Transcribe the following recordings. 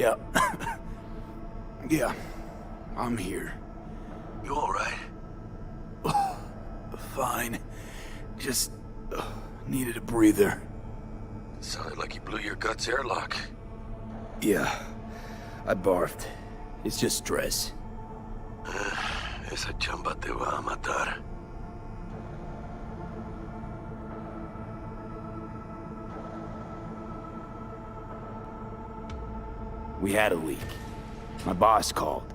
Yeah. Yeah. I'm here. You alright? Fine. Just needed a breather. Sounded like you blew your guts airlock. Yeah. I barfed. It's just stress. Esa chamba te va a matar. We had a leak. My boss called.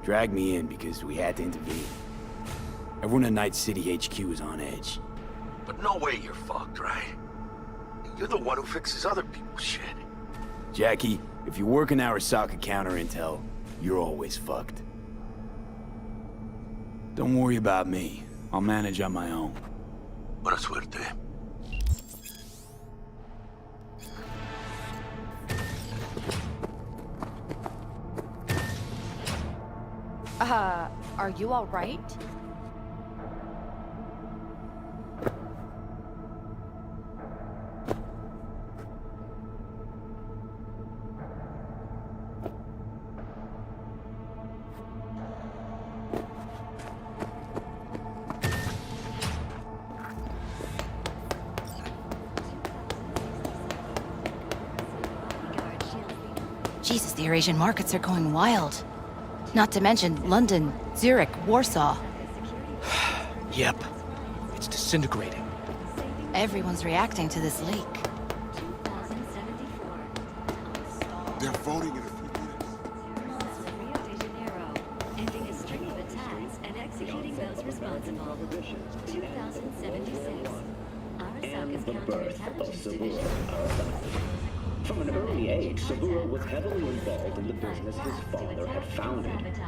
Dragged me in because we had to intervene. Everyone in Night City HQ is on edge. But no way you're fucked, right? You're the one who fixes other people's shit. Jackie, if you work in Arasaka counter intel, you're always fucked. Don't worry about me. I'll manage on my own. Buena suerte. Are you all right? Jesus, the Eurasian markets are going wild. Not to mention London, Zurich, Warsaw. Yep. It's disintegrating. Everyone's reacting to this leak. They're voting in a few minutes. Rio de Janeiro, ending a string of attacks and executing those responsible. 2076. Arasaka's counterintelligence division. From an early age, Saburo was heavily involved in the business his father had founded.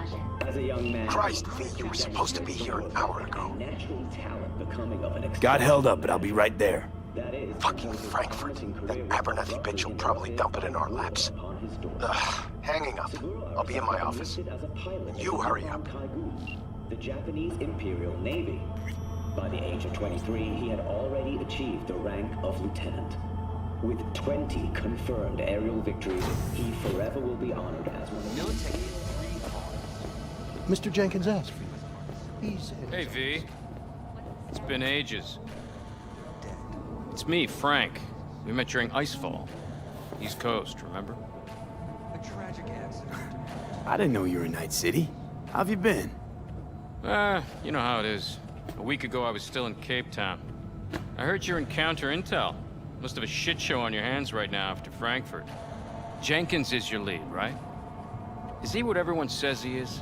As a young man, Christ, V, you were supposed to be here an hour ago. natural talent becoming of an Got held up, but I'll be right there. that is Fucking Frankfurt. That Abernathy bitch will probably dump it in our laps. Hanging up. I'll be in my office. You hurry up. The Japanese Imperial Navy. By the age of 23, he had already achieved the rank of lieutenant. With 20 confirmed aerial victories, he forever will be honored as one of the military. Mr. Jenkins asked for you. He said... Hey, V. It's been ages. It's me, Frank. We met during Icefall. East Coast, remember? A tragic accident. I didn't know you were in Night City. How have you been? You know how it is. A week ago, I was still in Cape Town. I heard you're in counter intel. Must have a shit show on your hands right now after Frankfurt. Jenkins is your lead, right? Is he what everyone says he is?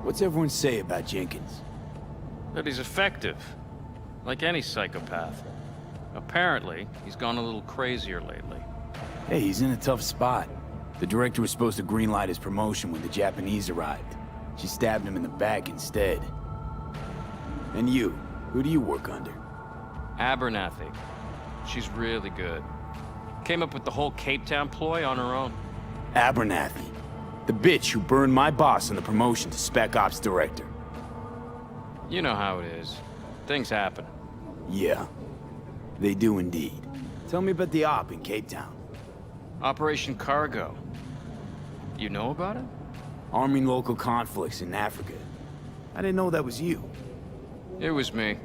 What's everyone say about Jenkins? That he's effective. Like any psychopath. Apparently, he's gone a little crazier lately. Hey, he's in a tough spot. The director was supposed to greenlight his promotion when the Japanese arrived. She stabbed him in the back instead. And you? Who do you work under? Abernathy. She's really good. Came up with the whole Cape Town ploy on her own. Abernathy. The bitch who burned my boss on the promotion to Spec Ops Director. You know how it is. Things happen. Yeah. They do indeed. Tell me about the op in Cape Town. Operation Cargo. You know about it? Arming local conflicts in Africa. I didn't know that was you. It was me.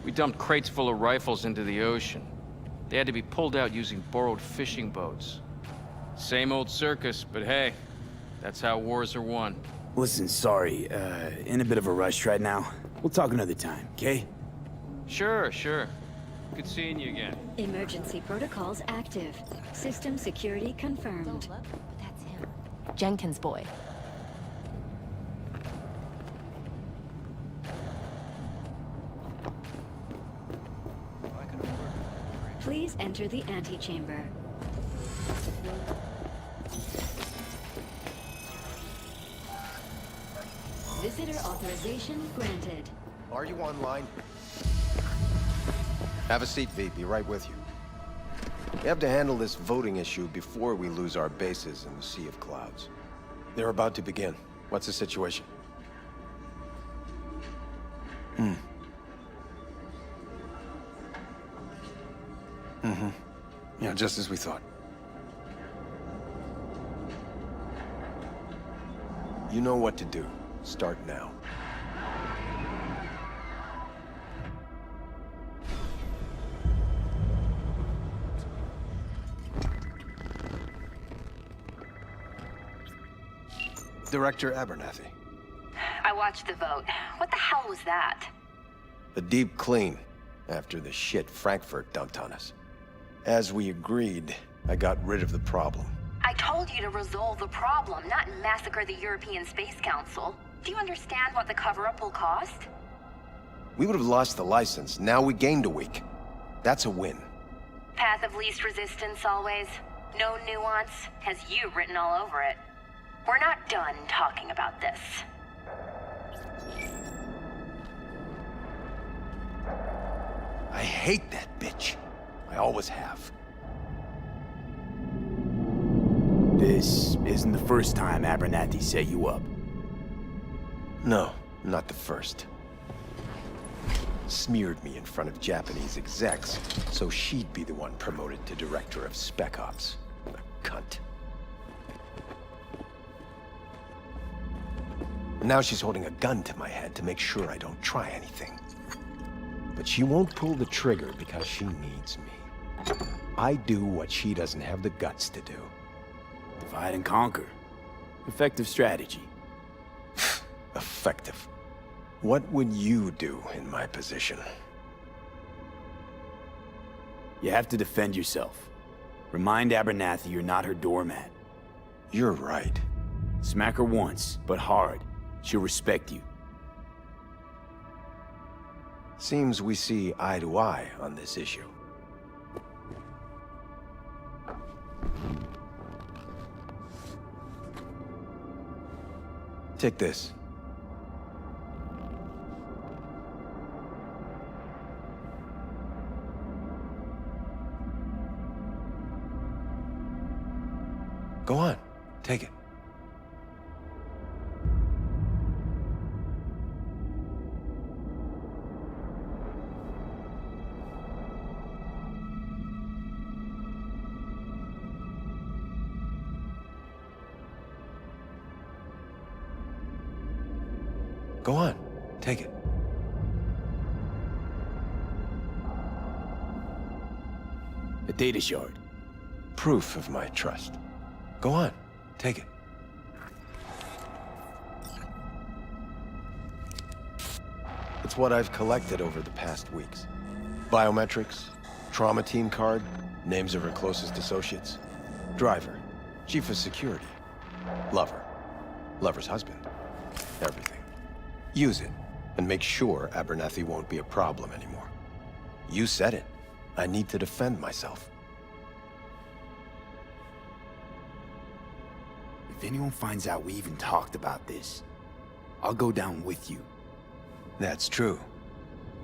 We dumped crates full of rifles into the ocean. They had to be pulled out using borrowed fishing boats. Same old circus, but hey, that's how wars are won. Listen, sorry, in a bit of a rush right now. We'll talk another time, okay? Sure. Good seeing you again. Emergency protocols active. System security confirmed. That's him. Jenkins' boy. Please enter the antechamber. Visitor authorization granted. Are you online? Have a seat, V. Be right with you. We have to handle this voting issue before we lose our bases in the Sea of Clouds. They're about to begin. What's the situation? Yeah, just as we thought. You know what to do. Start now. Director Abernathy. I watched the vote. What the hell was that? A deep clean after the shit Frankfurt dumped on us. As we agreed, I got rid of the problem. I told you to resolve the problem, not massacre the European Space Council. Do you understand what the cover-up will cost? We would have lost the license. Now we gained a week. That's a win. Path of least resistance always. No nuance. Has you written all over it. We're not done talking about this. I hate that bitch. I always have. This isn't the first time Abernathy set you up. No, not the first. Smeared me in front of Japanese execs, so she'd be the one promoted to Director of Spec Ops. A cunt. Now she's holding a gun to my head to make sure I don't try anything. But she won't pull the trigger because she needs me. I do what she doesn't have the guts to do. Divide and conquer. Effective strategy. Effective. What would you do in my position? You have to defend yourself. Remind Abernathy you're not her doormat. You're right. Smack her once, but hard. She'll respect you. Seems we see eye to eye on this issue. Take this. Go on, take it. Go on, take it. A data shard. Proof of my trust. Go on, take it. It's what I've collected over the past weeks. Biometrics, trauma team card, names of her closest associates. Driver, chief of security, lover, lover's husband, everything. Use it, and make sure Abernathy won't be a problem anymore. You said it. I need to defend myself. If anyone finds out we even talked about this, I'll go down with you. That's true.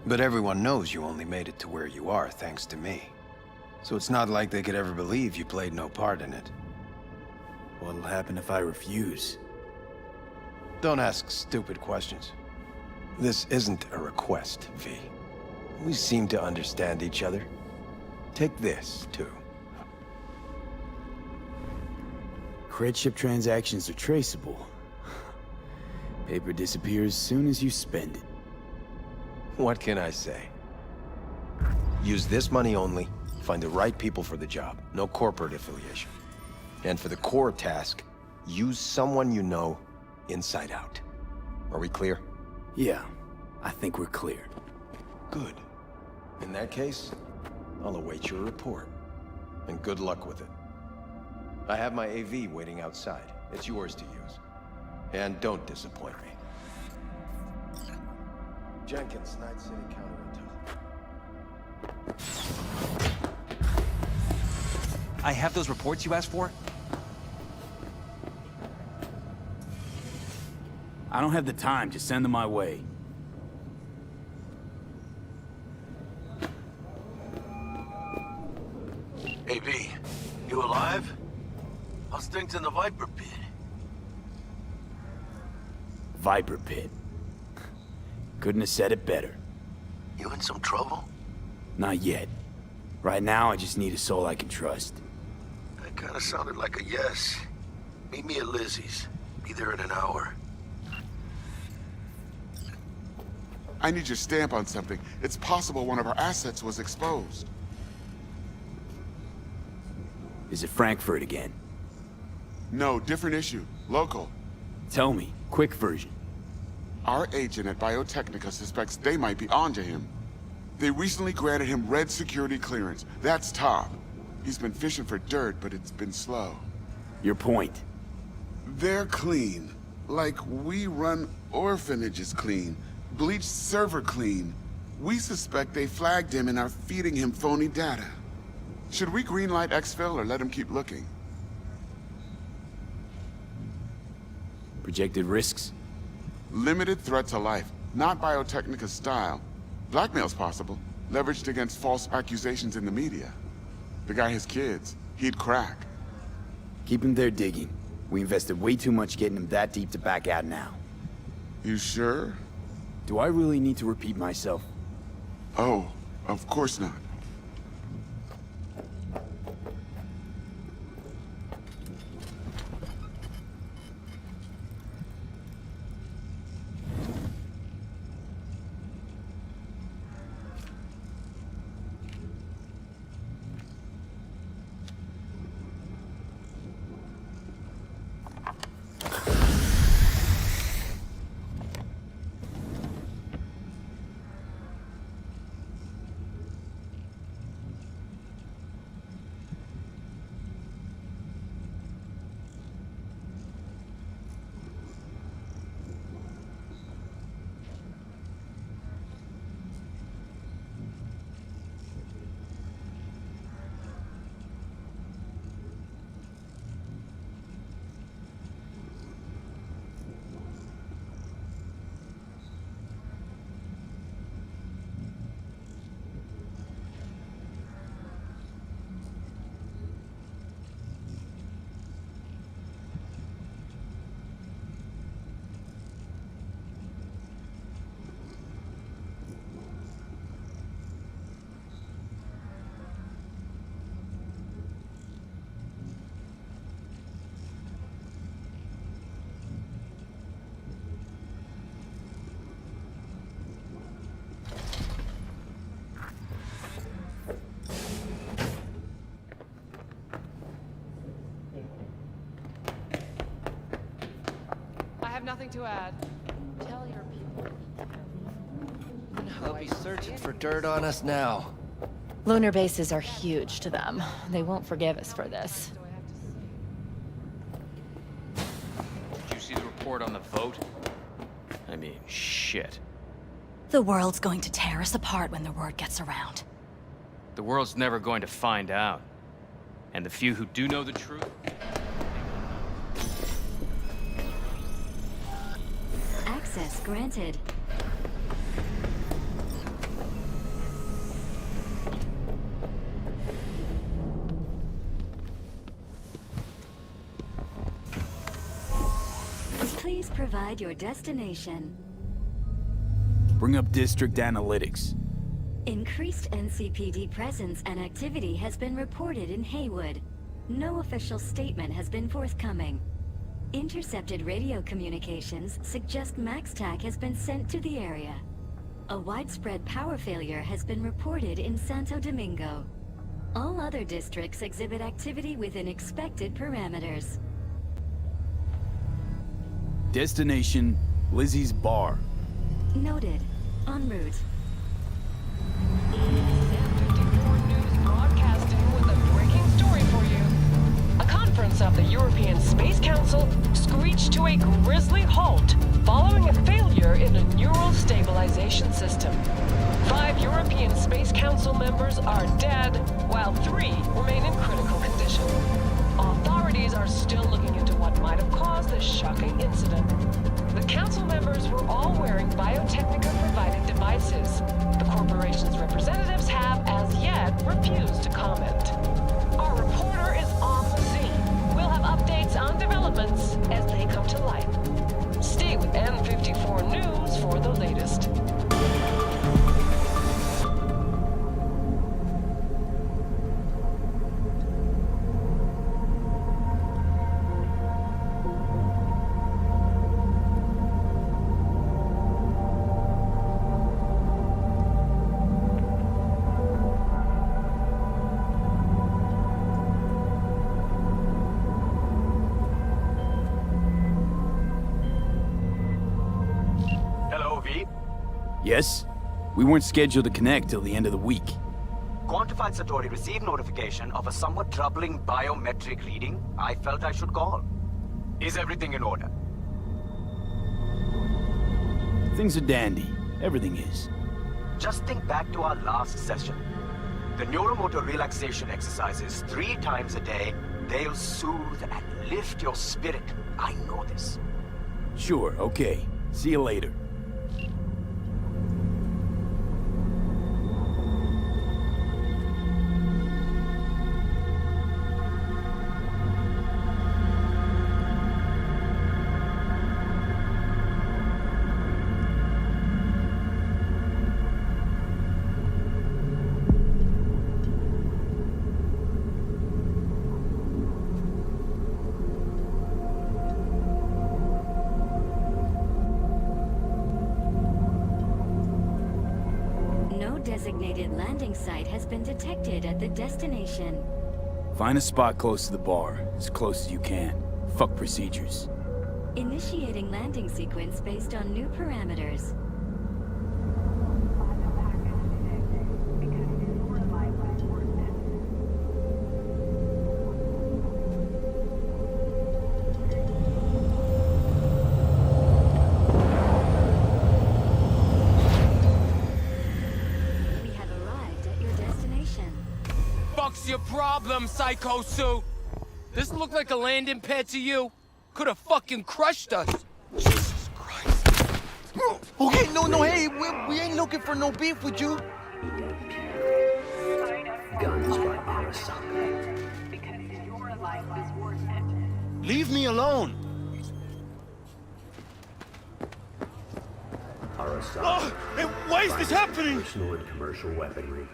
But everyone knows you only made it to where you are thanks to me. So it's not like they could ever believe you played no part in it. What'll happen if I refuse? Don't ask stupid questions. This isn't a request, V. We seem to understand each other. Take this, too. Cred ship transactions are traceable. Paper disappears as soon as you spend it. What can I say? Use this money only, find the right people for the job, no corporate affiliation. And for the core task, use someone you know inside out. Are we clear? Yeah, I think we're clear. Good. In that case, I'll await your report. And good luck with it. I have my AV waiting outside. It's yours to use. And don't disappoint me. Jenkins, Night City Counter-Intel. I have those reports you asked for? I don't have the time, just send them my way. Hey, V, you alive? How's things in the Viper Pit? Viper Pit. Couldn't have said it better. You in some trouble? Not yet. Right now, I just need a soul I can trust. That kinda sounded like a yes. Meet me at Lizzie's. Be there in an hour. I need your stamp on something. It's possible one of our assets was exposed. Is it Frankfurt again? No, different issue. Local. Tell me, quick version. Our agent at Biotechnica suspects they might be onto him. They recently granted him red security clearance. That's top. He's been fishing for dirt, but it's been slow. Your point. They're clean. Like we run orphanages clean. Bleached server clean. We suspect they flagged him and are feeding him phony data. Should we greenlight exfil or let him keep looking? Projected risks? Limited threat to life. Not Biotechnica's style. Blackmail's possible. Leveraged against false accusations in the media. The guy has kids. He'd crack. Keep him there digging. We invested way too much getting him that deep to back out now. You sure? Do I really need to repeat myself? Oh, of course not. I have nothing to add. Tell your people. They'll be searching for dirt on us now. Lunar bases are huge to them. They won't forgive us for this. Did you see the report on the vote? I mean, shit. The world's going to tear us apart when the word gets around. The world's never going to find out. And the few who do know the truth... Access granted. Please provide your destination. Bring up district analytics. Increased NCPD presence and activity has been reported in Haywood. No official statement has been forthcoming. Intercepted radio communications suggest MaxTac has been sent to the area. A widespread power failure has been reported in Santo Domingo. All other districts exhibit activity within expected parameters. Destination, Lizzie's Bar. Noted. En route. 54 News broadcasting with a breaking story for you. A conference of the European Space Council screeched to a grisly halt following a failure in a neural stabilization system. 5 European Space Council members are dead, while 3 remain in critical condition. Authorities are still looking into what might have caused this shocking incident. The council members were all wearing Biotechnica-provided devices. The corporation's representatives have, as yet, refused to comment. Our reporter is on the scene. We'll have updates on developments as they come to light. Stay with N54 News for the latest. Yes? We weren't scheduled to connect till the end of the week. Quantified Satori received notification of a somewhat troubling biometric reading. I felt I should call. Is everything in order? Things are dandy. Everything is. Just think back to our last session. The neuromotor relaxation exercises 3 times a day, they'll soothe and lift your spirit. I know this. Sure, okay. See you later. Designated landing site has been detected at the destination. Find a spot close to the bar, as close as you can. Fuck procedures. Initiating landing sequence based on new parameters. Your problem, Psycho Suit? This look like a landing pad to you? Could have fucking crushed us. Jesus Christ. Okay, no, hey, we ain't looking for no beef with you. Guns by Arasaka. Because your life is worth it. Leave me alone. Arasaka. Oh, hey, why is this happening? Personal and commercial weaponry.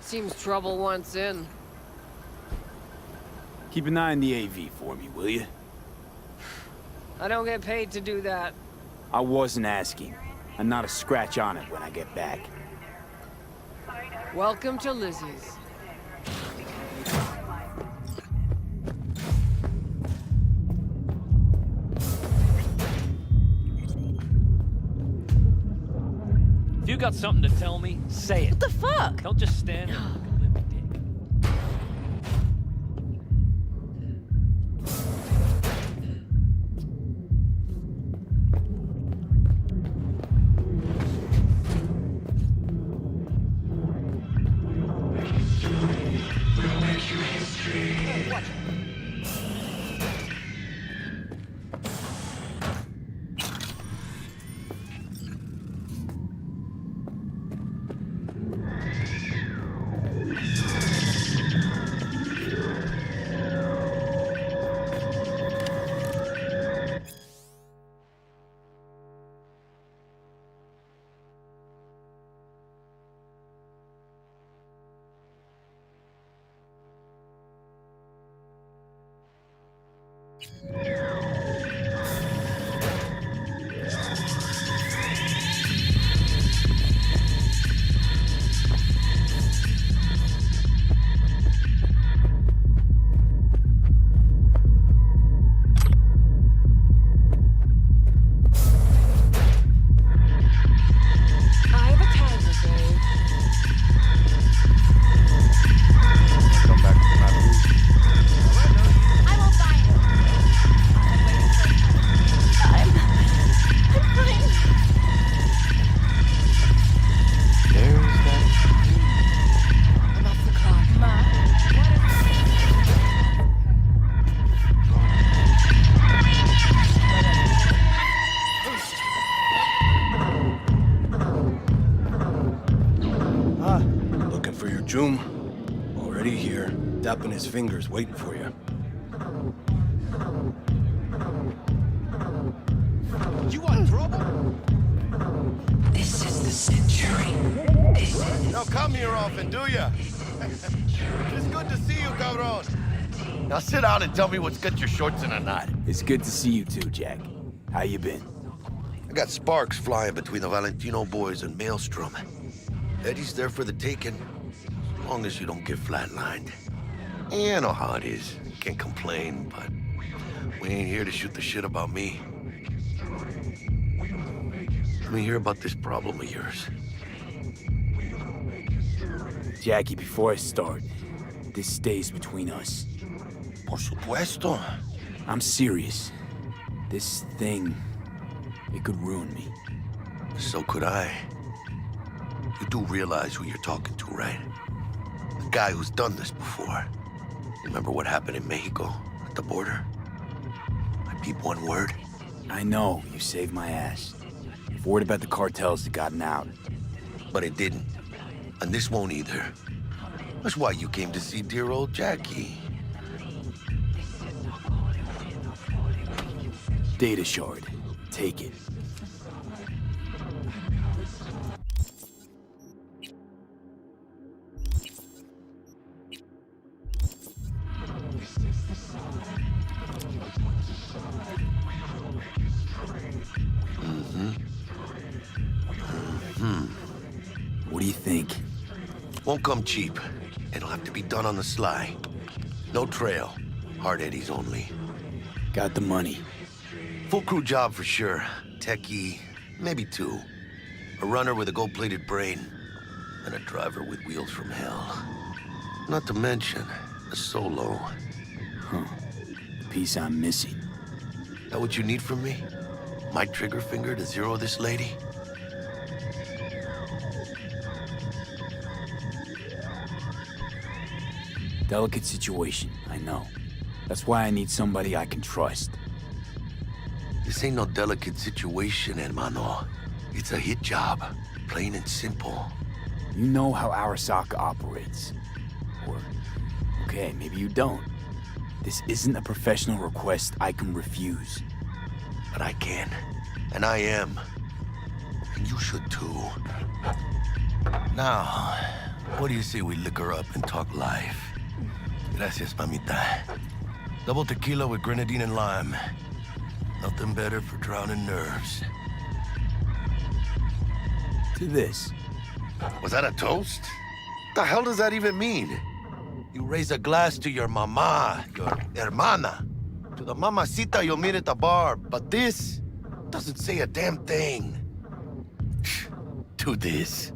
Seems trouble once in. Keep an eye on the AV for me, will you? I don't get paid to do that. I wasn't asking. And not a scratch on it when I get back. Welcome to Lizzie's. If you got something to tell me, say it. What the fuck? Don't just stand there and look a limp dick. We'll make you history. Hey, watch it. Joom, already here, dapping his fingers, waiting for you. You want trouble? This is the century. Now come here often, do ya? It's good to see you, cabron. Now sit down and tell me what's got your shorts in a knot. It's good to see you too, Jack. How you been? I got sparks flying between the Valentino boys and Maelstrom. Eddie's there for the taking, as long as you don't get flatlined. Yeah, I know how it is. Can't complain, but we ain't here to shoot the shit about me. Let me hear about this problem of yours. Jackie, before I start, this stays between us. Por supuesto. I'm serious. This thing, it could ruin me. So could I. You do realize who you're talking to, right? The guy who's done this before. Remember what happened in Mexico, at the border? I peep one word. I know, you saved my ass. I've worried about the cartels that gotten out. But it didn't. And this won't either. That's why you came to see dear old Jackie. Data shard. Take it. What do you think? Won't come cheap. It'll have to be done on the sly. No trail. Hard eddies only. Got the money. Full crew job for sure. Techie, maybe two. A runner with a gold-plated brain. And a driver with wheels from hell. Not to mention, a solo. Huh. The piece I'm missing. That what you need from me? My trigger finger to zero this lady? Delicate situation, I know. That's why I need somebody I can trust. This ain't no delicate situation, hermano. It's a hit job, plain and simple. You know how Arasaka operates. Or, okay, maybe you don't. This isn't a professional request I can refuse. But I can, and I am. And you should too. Now, what do you say we liquor up and talk life? Gracias, mamita. Double tequila with grenadine and lime. Nothing better for drowning nerves. To this. Was that a toast? The hell does that even mean? You raise a glass to your mama, your hermana, to the mamacita you'll meet at the bar, but this doesn't say a damn thing. To this.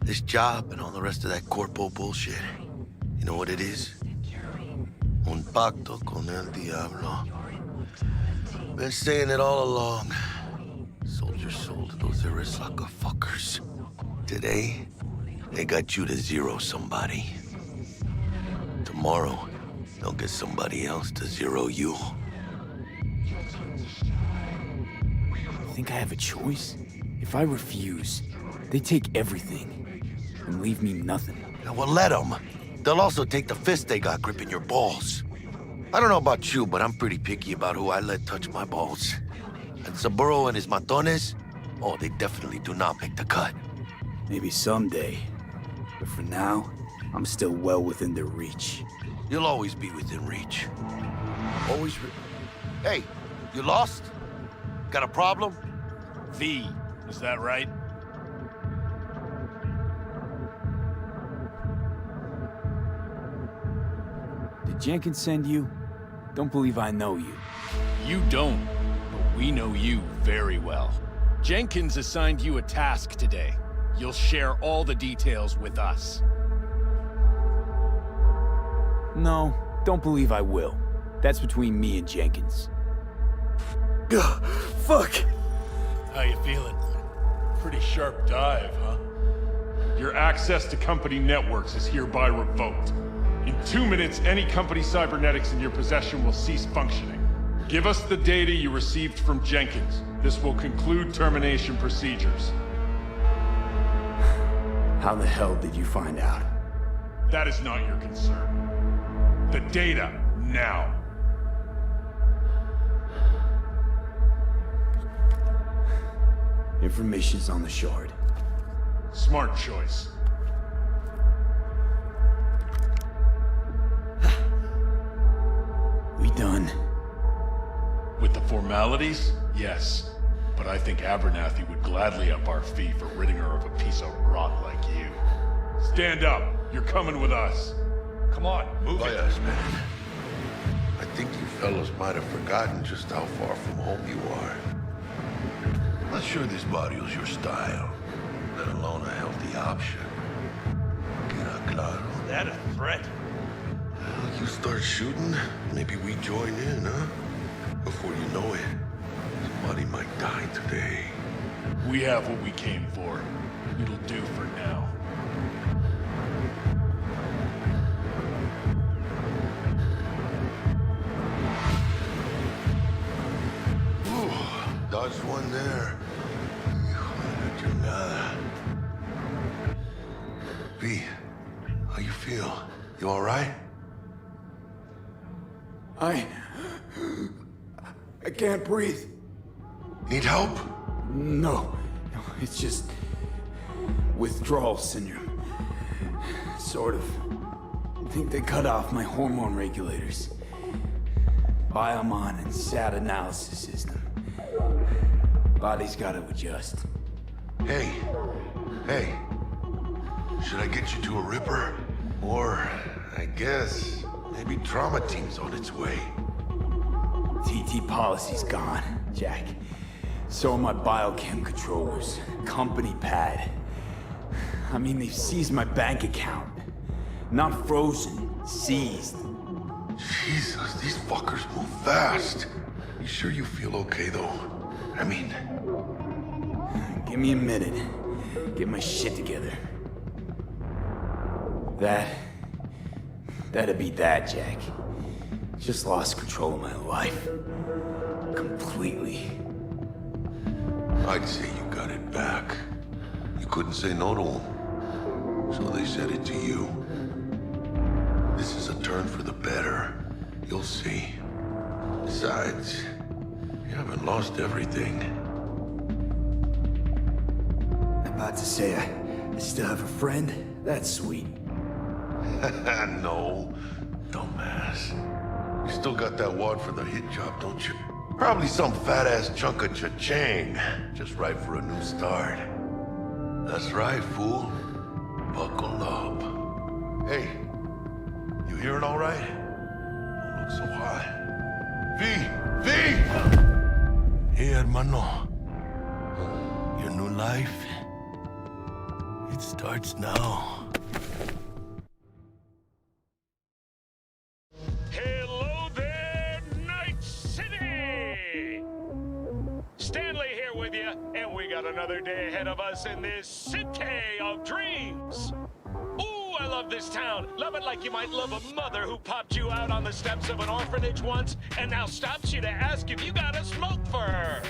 This job and all the rest of that corpo bullshit. You know what it is? Un pacto con el diablo. Been saying it all along. Sold your soul to those Arasaka fuckers. Today, they got you to zero somebody. Tomorrow, they'll get somebody else to zero you. You think I have a choice? If I refuse, they take everything and leave me nothing. Well, let them. They'll also take the fist they got gripping your balls. I don't know about you, but I'm pretty picky about who I let touch my balls. And Saburo and his matones, oh, they definitely do not make the cut. Maybe someday. But for now, I'm still well within their reach. You'll always be within reach. Always Hey, you lost? Got a problem? V, is that right? Did Jenkins send you? Don't believe I know you. You don't, but we know you very well. Jenkins assigned you a task today. You'll share all the details with us. No, don't believe I will. That's between me and Jenkins. Ugh, fuck! How you feeling? Pretty sharp dive, huh? Your access to company networks is hereby revoked. In 2 minutes, any company cybernetics in your possession will cease functioning. Give us the data you received from Jenkins. This will conclude termination procedures. How the hell did you find out? That is not your concern. The data, now. Information's on the shard. Smart choice. We done? With the formalities, yes. But I think Abernathy would gladly up our fee for ridding her of a piece of rot like you. Stand up. You're coming with us. Come on, move it. Yes, man. I think you fellows might have forgotten just how far from home you are. Not sure this barrio's your style, let alone a healthy option. Queda claro. Is that a threat? Well, you start shooting, maybe we join in, huh? Before you know it, somebody might die today. We have what we came for. It'll do for now. Ooh, dodged one there. Hijo de nada. V, how you feel? You all right? I can't breathe. Need help? No, it's just withdrawal syndrome. Sort of. I think they cut off my hormone regulators. Biomon and SAT analysis system. Body's gotta adjust. Hey. Should I get you to a Ripper? Or, I guess, maybe trauma team's on its way. TT policy's gone, Jack. So are my biochem controllers. Company pad. I mean, they've seized my bank account. Not frozen, seized. Jesus, these fuckers move fast. You sure you feel okay, though? I mean... Give me a minute. Get my shit together. That'd be that, Jack. Just lost control of my life. Completely. I'd say you got it back. You couldn't say no to them. So they said it to you. This is a turn for the better. You'll see. Besides, you haven't lost everything. About to say I still have a friend? That's sweet. No, dumbass. You still got that wad for the hit job, don't you? Probably some fat-ass chunk of cha-ching. Just right for a new start. That's right, fool. Buckle up. Hey, you hearing all right? Don't look so hot. V! Hey, hermano. Your new life, it starts now. Hello there, Night City! Stanley here with you, and we got another day ahead of us in this city of dreams. Ooh, I love this town. Love it like you might love a mother who popped you out on the steps of an orphanage once and now stops you to ask if you got a smoke for her.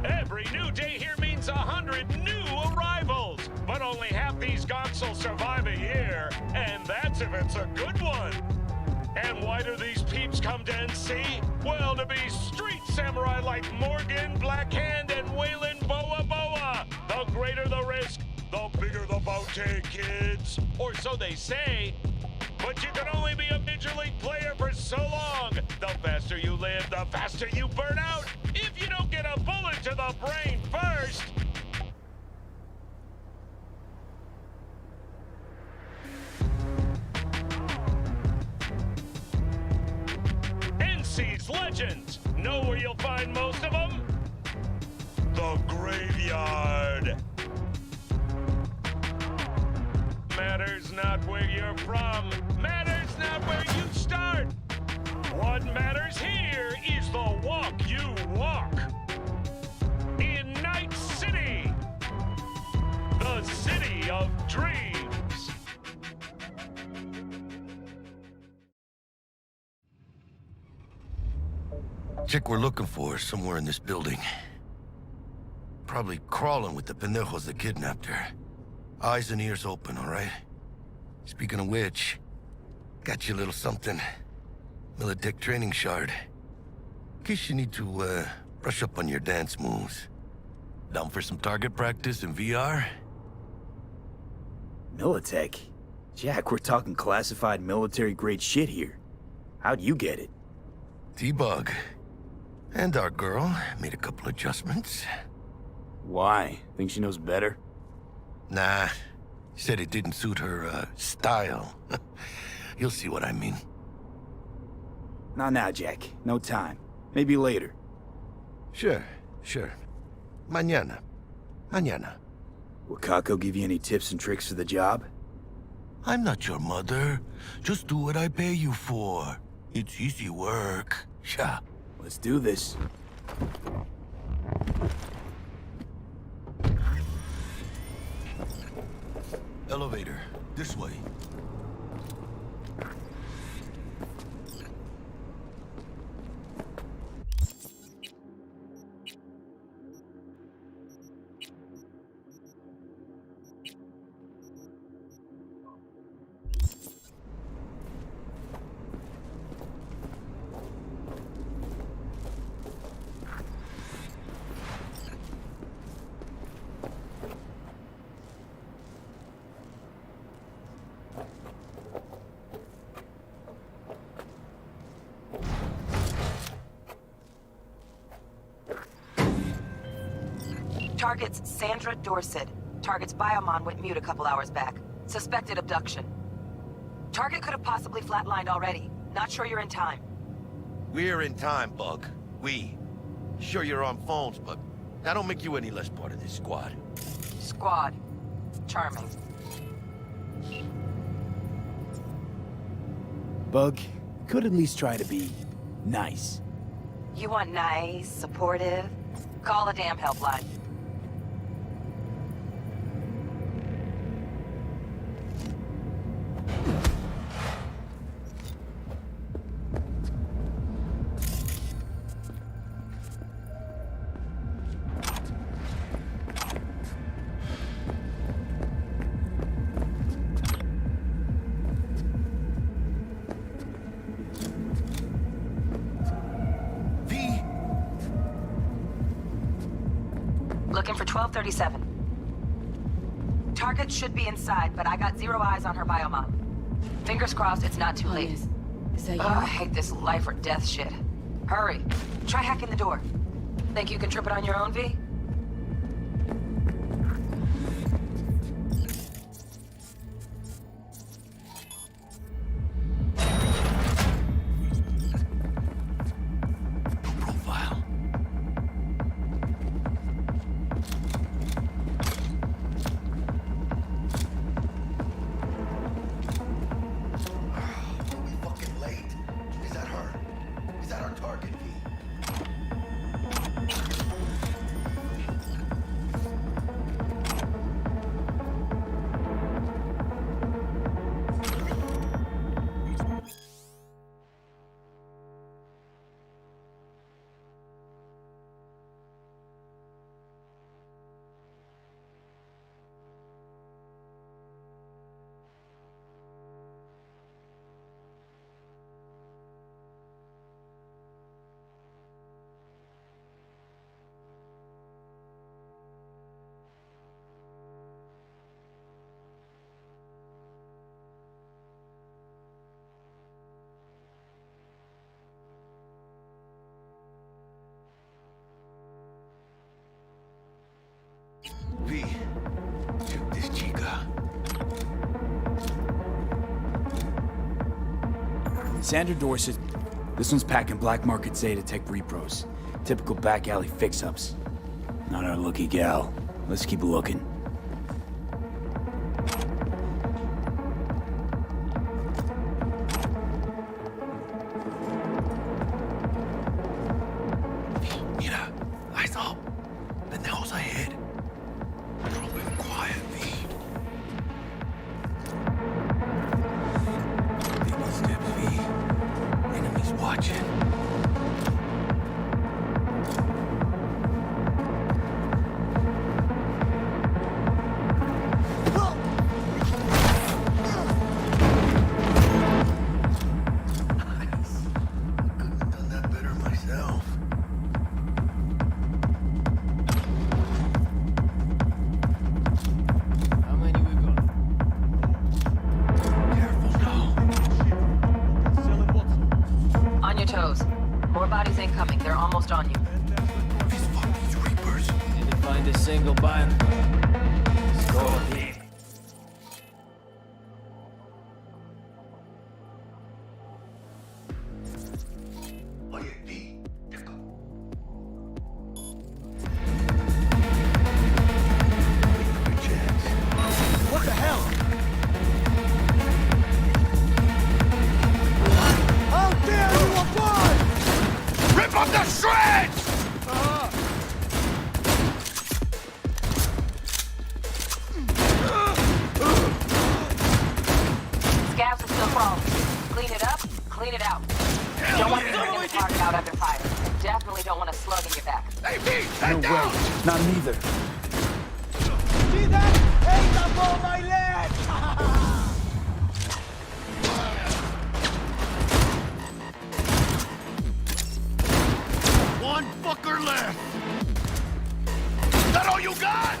Every new day here means 100 new arrivals, but only half these gonks will survive a year, and that's if it's a good one. And why do these peeps come to NC? Well, to be street samurai like Morgan, Blackhand, and Waylon Boa Boa. The greater the risk, the bigger the bounty, kids. Or so they say. But you can only be a Major League player for so long. The faster you live, the faster you burn out. If you don't get a bullet to the brain first. NC's legends. Know where you'll find most of them? The graveyard. Matters not where you're from. Matters not where you start. What matters here is the walk you walk. In Night City, the city of dreams. Chick we're looking for is somewhere in this building. Probably crawling with the pendejos that kidnapped her. Eyes and ears open, all right? Speaking of which, got you a little something. Militech training shard. In case you need to, brush up on your dance moves. Down for some target practice in VR? Militech? Jack, we're talking classified military-grade shit here. How'd you get it? T-Bug. And our girl made a couple adjustments. Why? Think she knows better? Nah. Said it didn't suit her, style. You'll see what I mean. Not now, Jack. No time. Maybe later. Sure. Mañana. Will Kako give you any tips and tricks for the job? I'm not your mother. Just do what I pay you for. It's easy work. Yeah. Let's do this. Elevator. This way. Target's Sandra Dorset. Target's biomon went mute a couple hours back. Suspected abduction. Target could have possibly flatlined already. Not sure you're in time. We're in time, Bug. We. Sure you're on phones, but that don't make you any less part of this squad. Squad. Charming. Bug, could at least try to be nice. You want nice, supportive? Call a damn helpline. Looking for 1237. Target should be inside, but I got zero eyes on her biomon. Fingers crossed it's not too late. Is that you? I hate this life or death shit. Hurry. Try hacking the door. Think you can trip it on your own, V? V, check this chica. Sandra Dorset. This one's packing black market Zeta Tech repros. Typical back alley fix-ups. Not our lucky gal. Let's keep looking. Mira, eyes up. Pendejos ahead. A little bit quiet, V. Baby steps, V. Enemies watching. Score team. Oye, V, What the hell? How dare you apply! Rip up the shreds! Scabs are still crawling. Clean it up, clean it out. You don't want to be bringing the target out under fire. Definitely don't want a slug in your back. Hey, Pete, No head down! way. Not neither. See that? Hey, up on my leg! One fucker left! Is that all you got?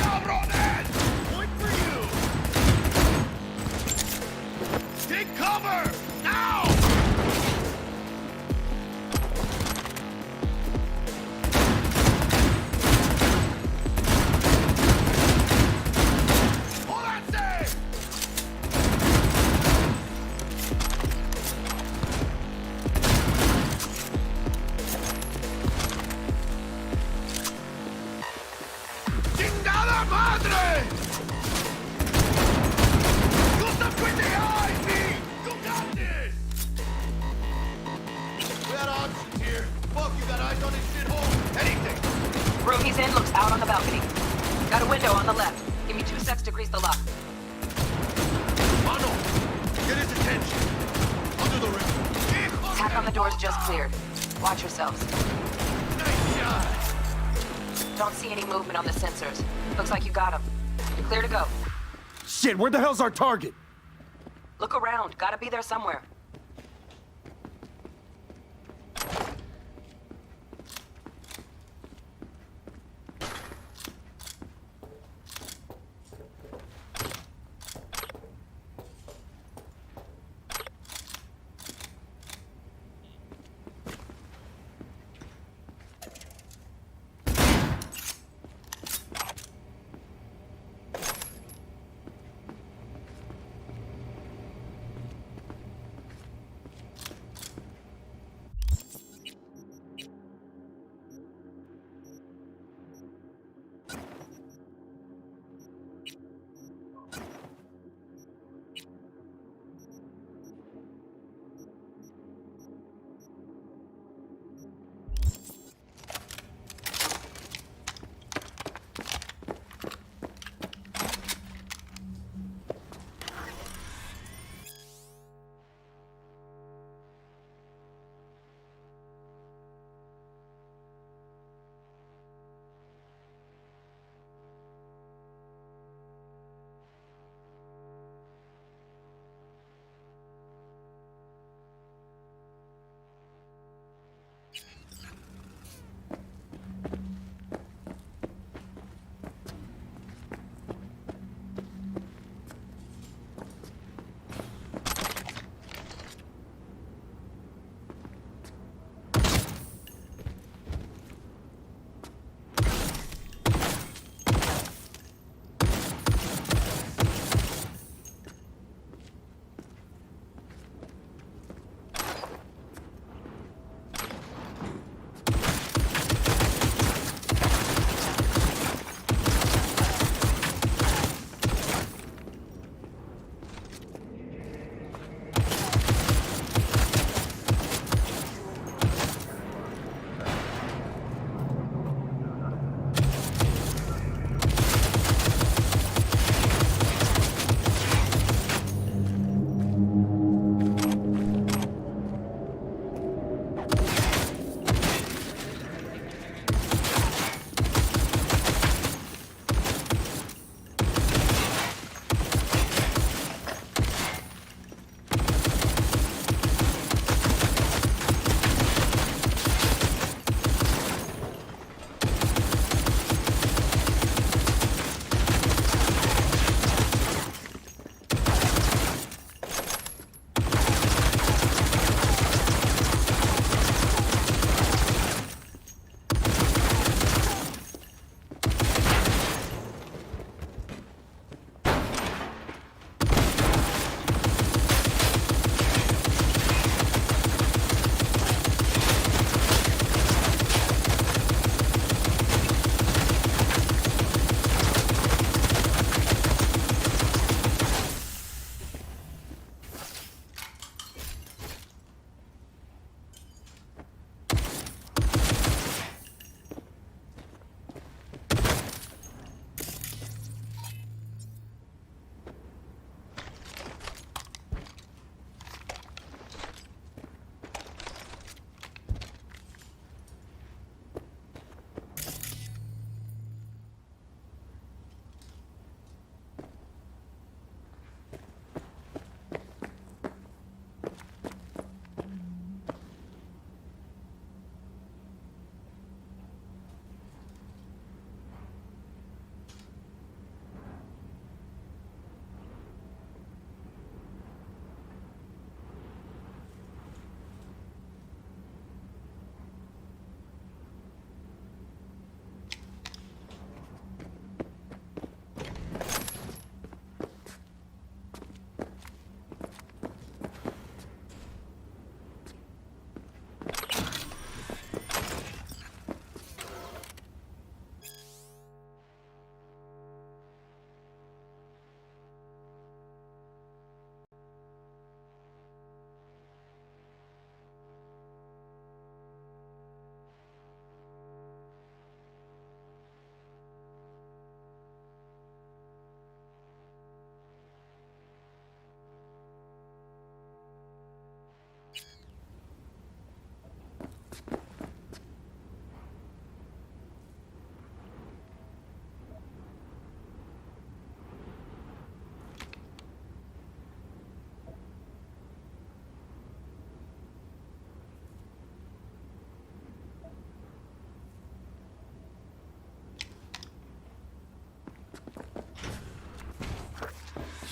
Cabrones! Point for you! Take cover! Now! ¡Chingada madre! You stop with the eye, me! You got this! We had options here. Fuck, you got eyes on this shithole? Anything! Room he's in looks out on the balcony. Got a window on the left. Give me 2 secs to grease the lock. Mano! Get his attention! Under the rim. Attack on the door's just cleared. Watch yourselves. Nice shot! Don't see any movement on the sensors. Looks like you got him. You're clear to go. Shit, where the hell's our target? Look around. Gotta be there somewhere.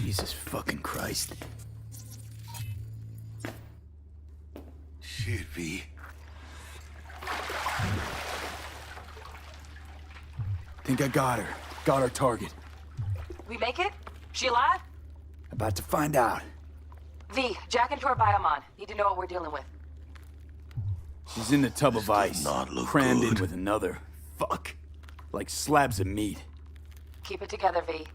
Jesus fucking Christ. Shit, V. Think I got her. Got our target. We make it? She alive? About to find out. V, jack into her biomon. Need to know what we're dealing with. She's in the tub of ice. not look crammed good. in with another. Fuck. Like slabs of meat. Keep it together, V.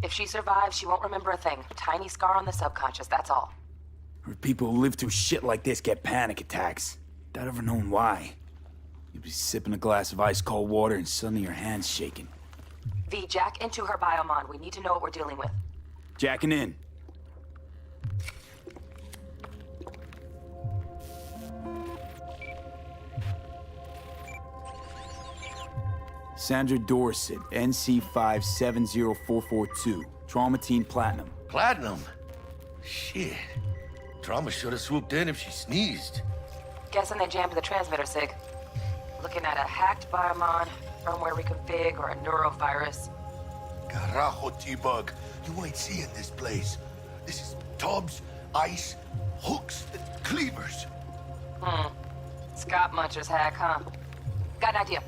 If she survives, she won't remember a thing. Tiny scar on the subconscious, that's all. Or people who live through shit like this get panic attacks. Without ever knowing why. You'd be sipping a glass of ice-cold water and suddenly your hand's shaking. V, jack into her biomon. We need to know what we're dealing with. Jacking in. Sandra Dorset, NC570442. Trauma Team Platinum. Platinum? Shit. Trauma should have swooped in if she sneezed. Guessing they jammed the transmitter, Sig. Looking at a hacked biomon, firmware reconfig, or a neurovirus. Carajo, T-Bug. You ain't seeing this place. This is tubs, ice, hooks, and cleavers. Scott Muncher's hack, huh? Got an idea.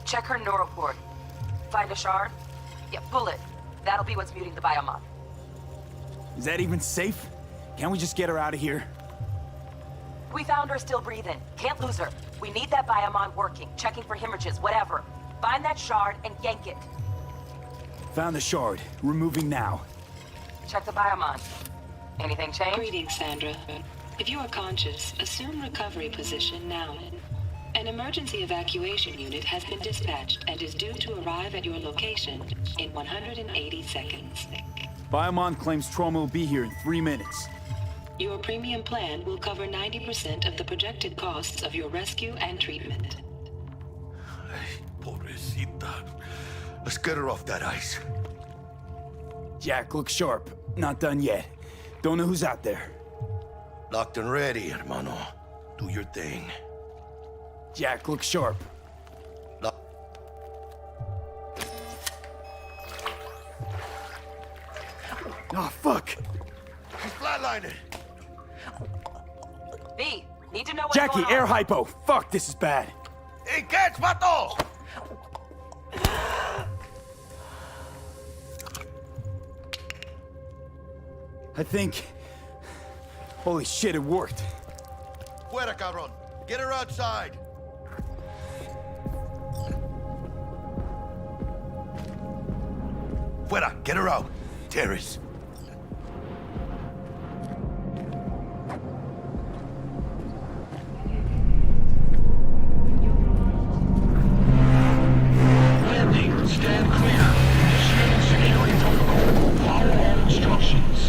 Check her neuroport. Find a shard? Yeah, pull it. That'll be what's muting the biomon. Is that even safe? Can't we just get her out of here? We found her still breathing. Can't lose her. We need that biomon working, checking for hemorrhages, whatever. Find that shard and yank it. Found the shard. Removing now. Check the biomon. Anything change? Greetings, Sandra. If you are conscious, assume recovery position now. An emergency evacuation unit has been dispatched and is due to arrive at your location in 180 seconds. Biomon claims trauma will be here in 3 minutes. Your premium plan will cover 90% of the projected costs of your rescue and treatment. Pobrecita. Let's get her off that ice. Jack, look sharp. Not done yet. Don't know who's out there. Locked and ready, hermano. Do your thing. Jack, look sharp. Oh, fuck! He's flatlining. V, need to know what's Jackie, going on. air hypo! Fuck, this is bad. Hey, catch, vato! I think... Holy shit, it worked. Fuera, cabrón. Get her outside. Fuera, get her out. Terrace. Landing, stand clear. Initiating security protocol. Follow all instructions.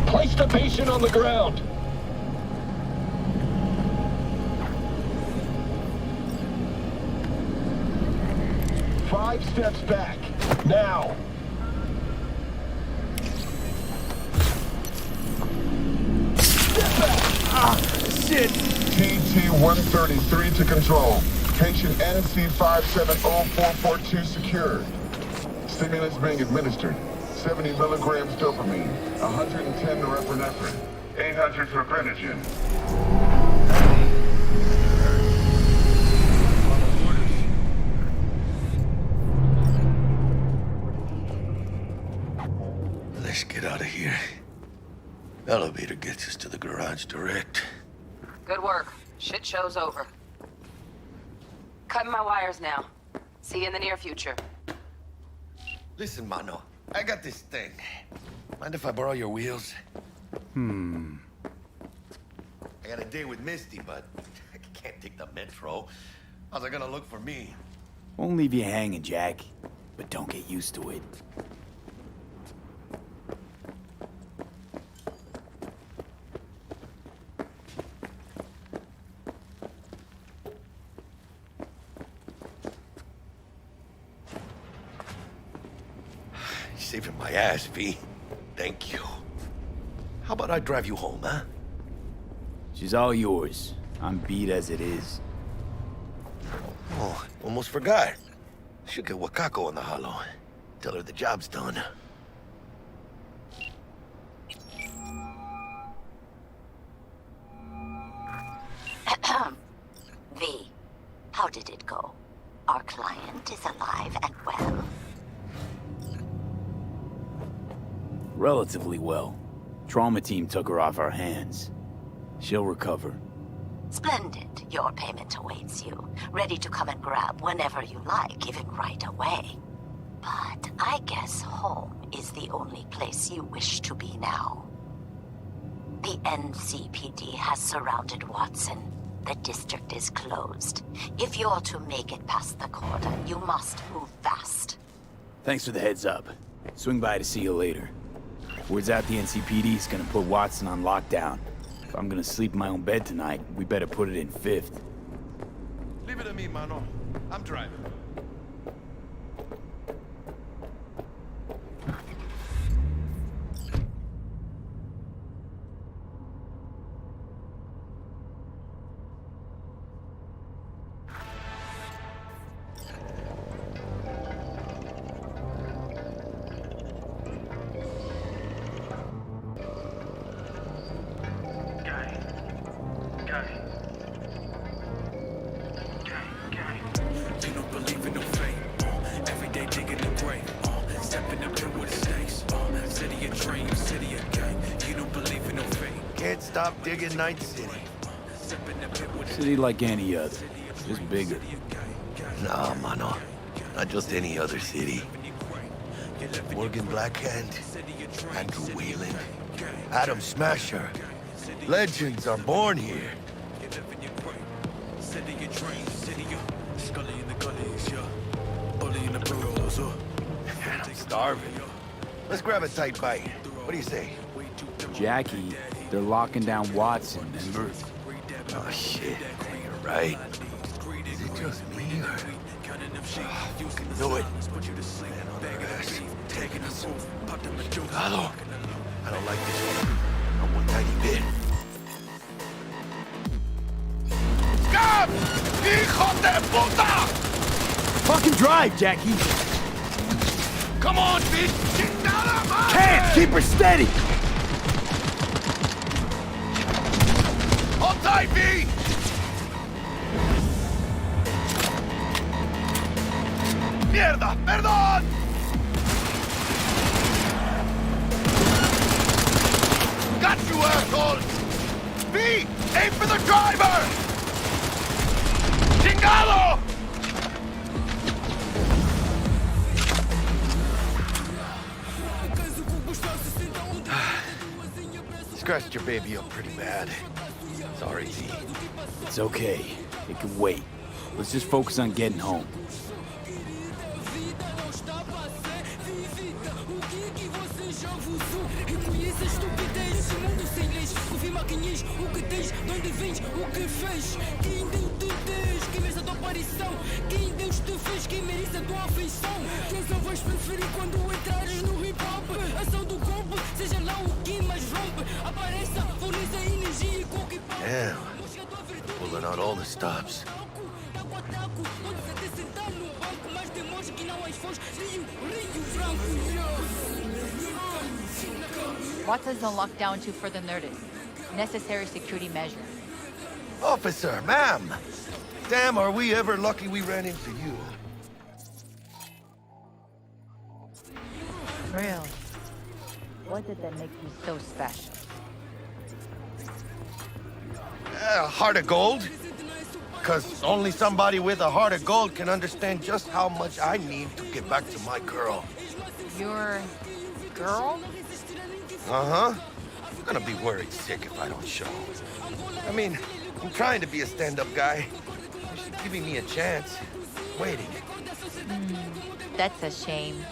Place the patient on the ground. Five steps back. Now. Shit! TT-133 to control. Patient NC570442 secured. Stimulants being administered. 70 milligrams dopamine, 110 norepinephrine, 800 fibrinogen. Let's get out of here. Elevator gets us to the garage direct. Good work. Shit show's over. Cutting my wires now. See you in the near future. Listen, mano. I got this thing. Mind if I borrow your wheels? I got a date with Misty, but I can't take the metro. How's it gonna look for me? Won't leave you hanging, Jack. But don't get used to it. Saving my ass, V. Thank you. How about I drive you home, huh? She's all yours. I'm beat as it is. Oh, almost forgot. Should get Wakako on the holo. Tell her the job's done. V, how did it go? Our client is alive and well. Relatively well. Trauma team took her off our hands. She'll recover. Splendid. Your payment awaits you. Ready to come and grab whenever you like, even right away. But I guess home is the only place you wish to be now. The NCPD has surrounded Watson. The district is closed. If you're to make it past the cordon, you must move fast. Thanks for the heads up. Swing by to see you later. Word's out the NCPD's gonna put Watson on lockdown. If I'm gonna sleep in my own bed tonight, we better put it in 5th. Leave it to me, mano. I'm driving. Can't stop digging Night City. City like any other, just bigger. Nah, mano. Not just any other city. Morgan Blackhand, Andrew Wayland, Adam Smasher. Legends are born here. I'm starving. Let's grab a tight bite. What do you say? Jackie, they're locking down Watson, remember? Oh, shit. You're right. Is it just me, or... Oh, fucking knew it. Man on their ass. Taking us. Hello. I don't like this one. Not one tiny bit. Scab! Hijo de puta! Fucking drive, Jackie! Come on, bitch! Can't! Keep her steady! Hold tight, V! Mierda! Perdón! Got you, asshole! V! Aim for the driver! Chingado! Scratched your baby up pretty bad. Sorry, Z. It's okay. It can wait. Let's just focus on getting home. Damn. Pulling out all the stops. Watson's on lockdown to further notice. Necessary security measure. Officer, ma'am! Damn, are we ever lucky we ran into you. Really? What did that make you so special? Heart of gold? Because only somebody with a heart of gold can understand just how much I need to get back to my girl. Your girl? Uh-huh. I'm gonna be worried sick if I don't show. I mean, I'm trying to be a stand-up guy. She's giving me a chance. Waiting. That's a shame.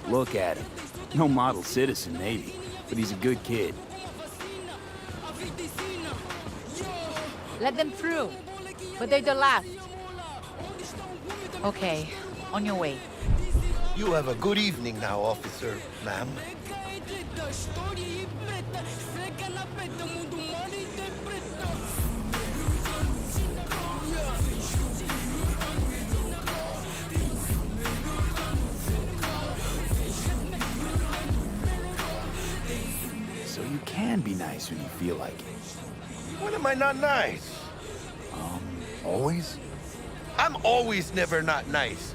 Look at him. No model citizen, maybe, but he's a good kid. Let them through. But they're the last. Okay, on your way. You have a good evening now, officer, ma'am. nice when you feel like it. When am I not nice? Always? I'm always never not nice.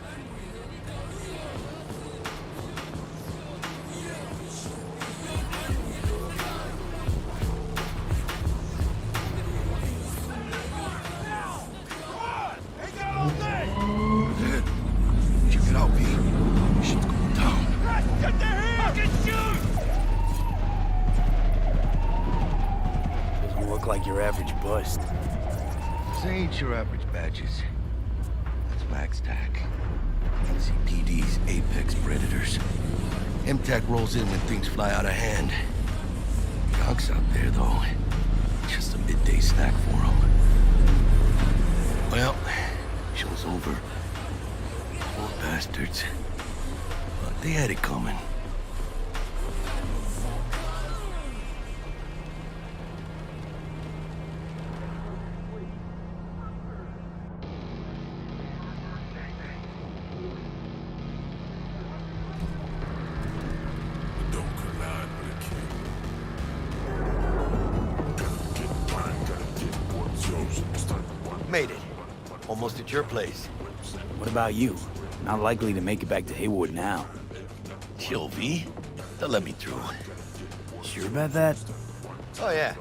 Check it out, V. Shit's going down. Get the hell! Fucking shoot! Doesn't look like your average bust. This ain't your average badges. That's Max Tac. NCPD's apex predators. MTAC rolls in when things fly out of hand. Gonks out there, though. Just a midday snack for them. Well, show's over. Poor bastards. But they had it coming. Made it. Almost at your place. What about you? Not likely to make it back to Haywood now. Chill, V. They'll let me through. Sure about that? Oh, yeah.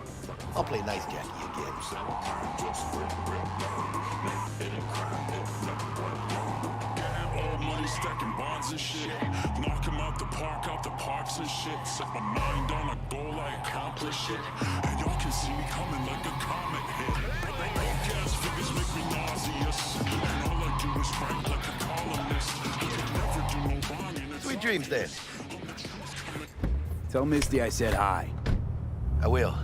I'll play nice Jackie again. Money stacking bonds and shit. Knock him out the parks and shit. Set my mind on a goal, I accomplish it. And y'all can see me coming like a comet hit. Broke ass figures make me nauseous. And all I do is write like a columnist. I could never do no wrong in it. Sweet dreams, then. Tell Misty I said hi. I will.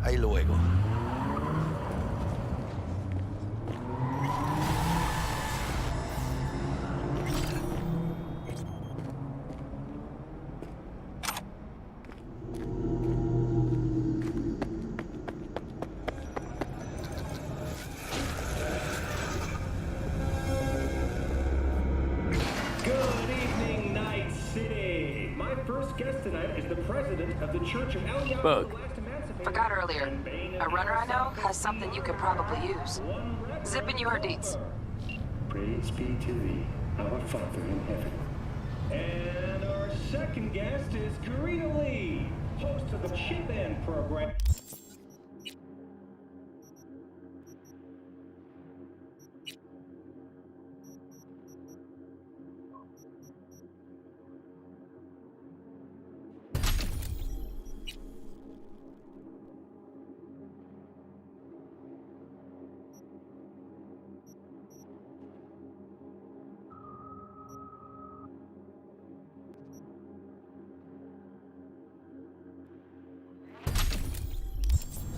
Ahí luego. Good evening, Night City. My first guest tonight is the president of the Church of El Yao. Bug. Forgot earlier. A runner I know has something you could probably use. Zipping you her deets. Praise be to thee, our Father in heaven. And our second guest is Karina Lee, host of the Chip In program.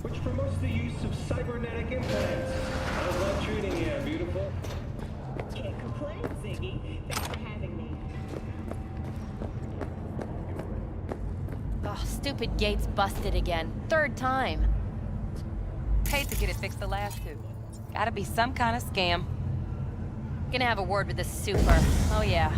Which promotes the use of cybernetic implants. How's life treating you, beautiful? Can't complain, Ziggy. Thanks for having me. Oh, stupid gate's busted again. Third time. Paid to get it fixed the last two. Gotta be some kind of scam. Gonna have a word with this super. Oh, yeah.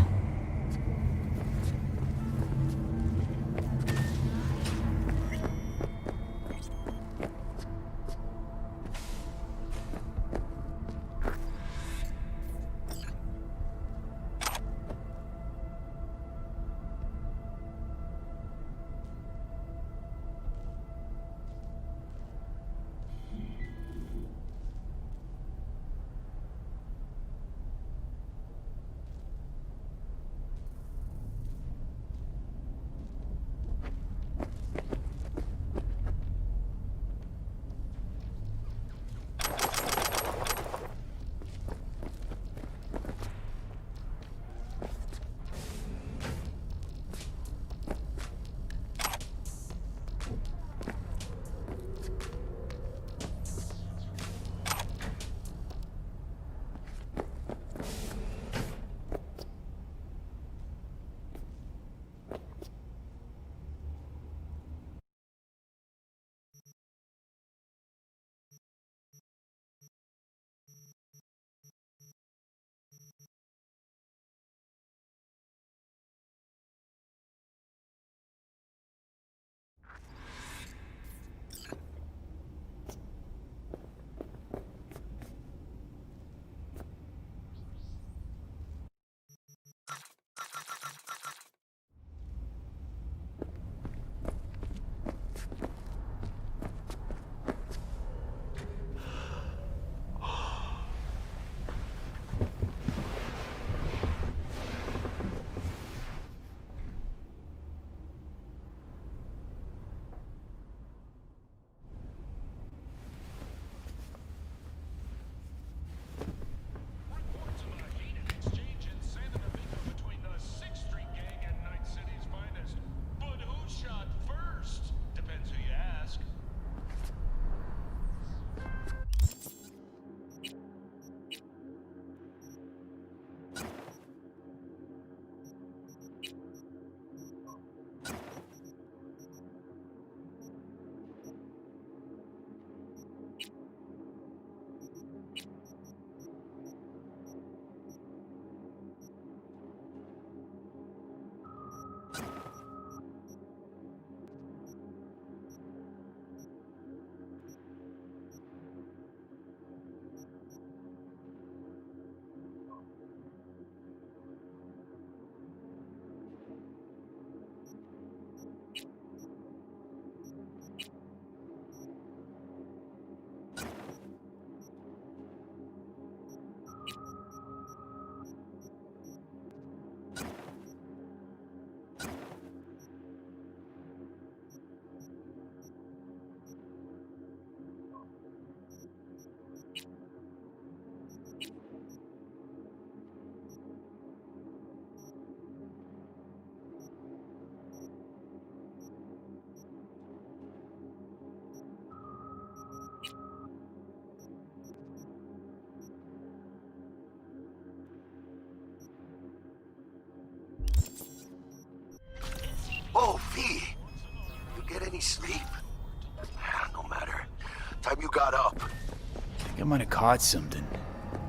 might have caught something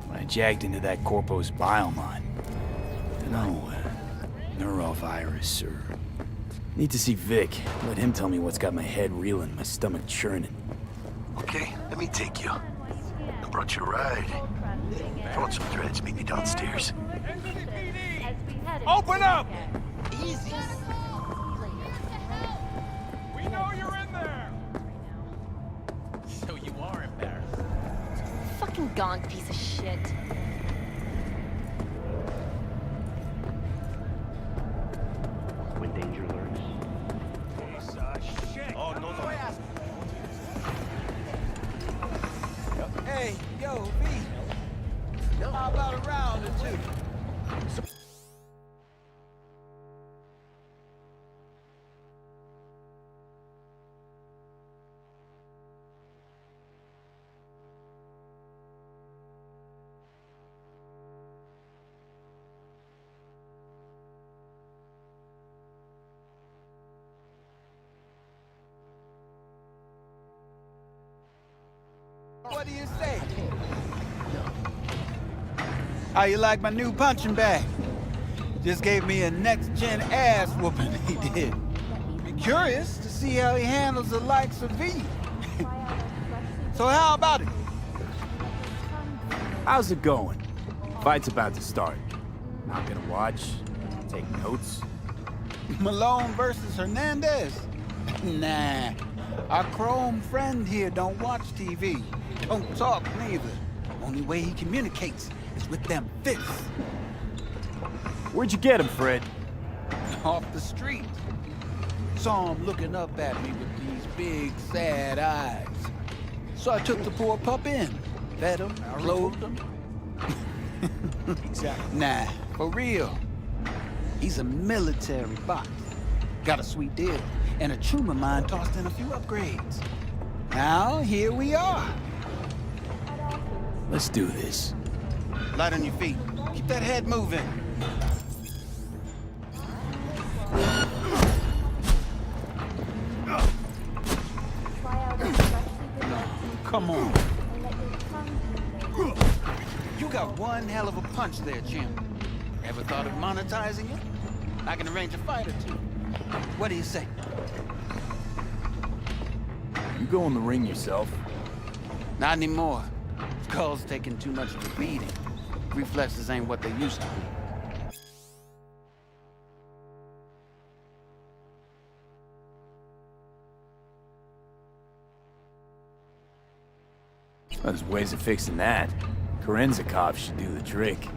when I jagged into that Corpo's biomon. No, neurovirus or... Need to see Vic. Let him tell me what's got my head reeling, my stomach churning. Okay, let me take you. I brought you a ride. Throw on some threads, meet me downstairs. Open up! Easy. We know you're in there! So you are embarrassed. Fucking gonk piece of shit. When danger lurks, Oh, no. Hey, yo, V. How about a round or two? What do you say? How you like my new punching bag? Just gave me a next-gen ass whooping, he did. Be curious to see how he handles the likes of V. So how about it? How's it going? Fight's about to start. Not gonna watch, take notes. Malone versus Hernandez? Nah. Our Chrome friend here don't watch TV. Don't talk neither. Only way he communicates is with them fists. Where'd you get him, Fred? Off the street. Saw him looking up at me with these big, sad eyes. So I took the poor pup in. Fed him, clothed him. Exactly. Nah, for real. He's a military boss. Got a sweet deal, and a tumor mine tossed in a few upgrades. Now, here we are. Let's do this. Light on your feet. Keep that head moving. Come on. You got one hell of a punch there, champ. Ever thought of monetizing it? I can arrange a fight or two. What do you say? You go in the ring yourself? Not anymore. Skull's taking too much of a beating. Reflexes ain't what they used to be. There's ways of fixing that. Korenzakov should do the trick.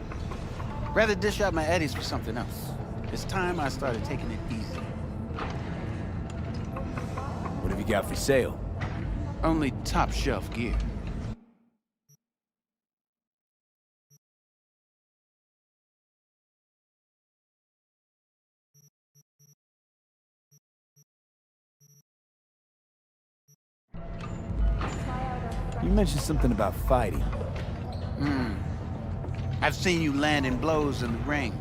Rather dish out my eddies for something else. It's time I started taking it easy. What have you got for sale? Only top shelf gear. You mentioned something about fighting. I've seen you landing blows in the ring.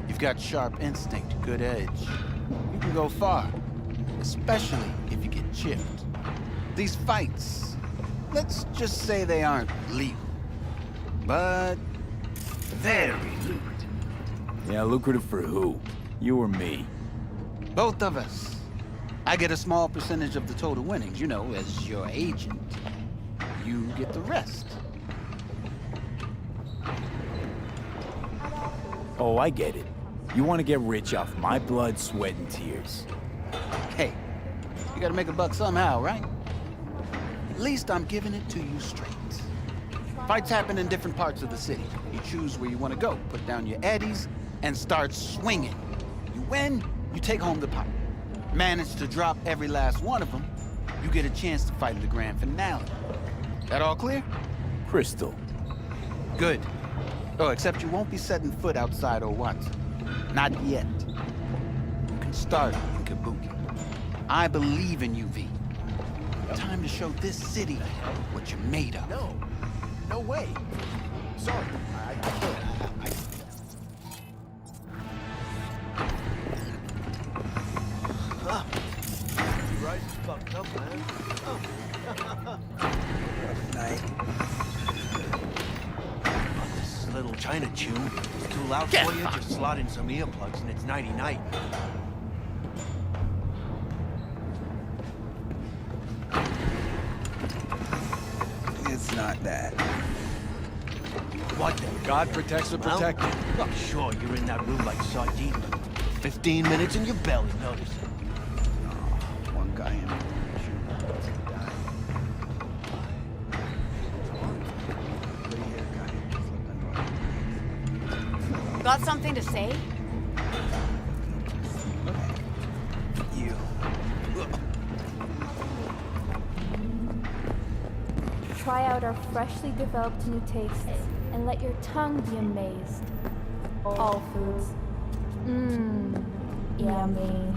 You've got sharp instinct, good edge. You can go far, especially if you get chipped. These fights, let's just say they aren't legal, but very lucrative. Yeah, lucrative for who? You or me? Both of us. I get a small percentage of the total winnings, you know, as your agent. You get the rest. Oh, I get it. You want to get rich off my blood, sweat, and tears. Hey, you gotta make a buck somehow, right? At least I'm giving it to you straight. Fights happen in different parts of the city. You choose where you want to go, put down your eddies, and start swinging. You win, you take home the pot. Manage to drop every last one of them, you get a chance to fight in the grand finale. That all clear? Crystal. Good. Oh, except you won't be setting foot outside Owatsu. Not yet. You can start in Kabuki. I believe in you, V. Time to show this city what you're made of. No way. Sorry, I can't. You right, fucked up, man. Night. trying to chew. It's too loud for you? Just slot in some earplugs and it's nighty-night. It's not that. What the? God protects the protected. Well, look, sure, you're in that room like sardine, but 15 minutes and you barely notice it. One guy in Got something to say? You. Try out our freshly developed new tastes and let your tongue be amazed. All foods. Mmm, yummy.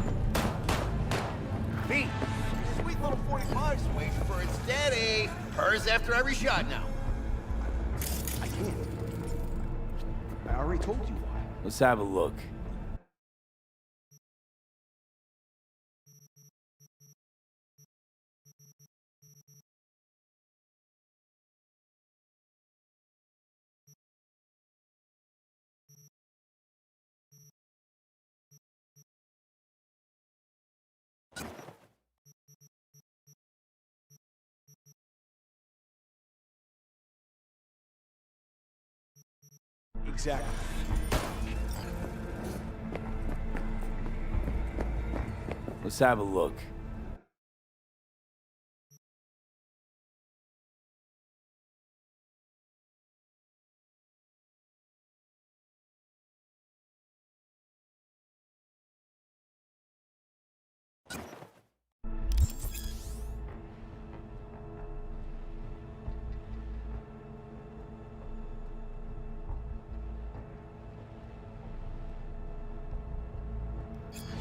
Pete, sweet little 45's waiting for its daddy. Hers after every shot now. I can't. I already told you why. Let's have a look. Exactly. Let's have a look.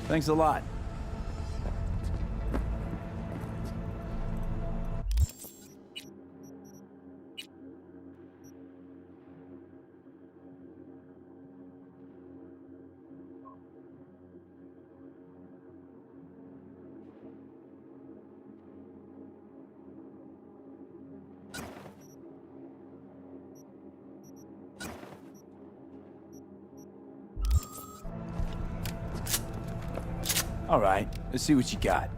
Thanks a lot. All right, let's see what you got.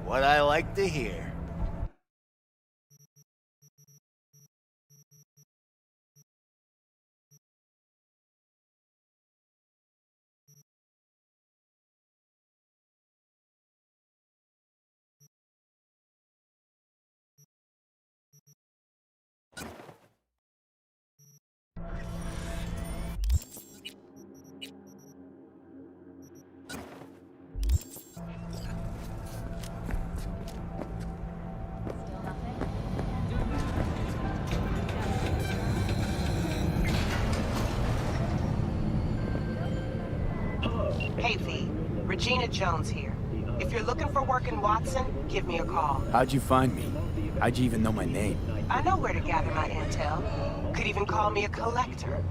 What I like to hear. Hey, V. Regina Jones here. If you're looking for work in Watson, give me a call. How'd you find me? How'd you even know my name? I know where to gather my intel. Could even call me a collector.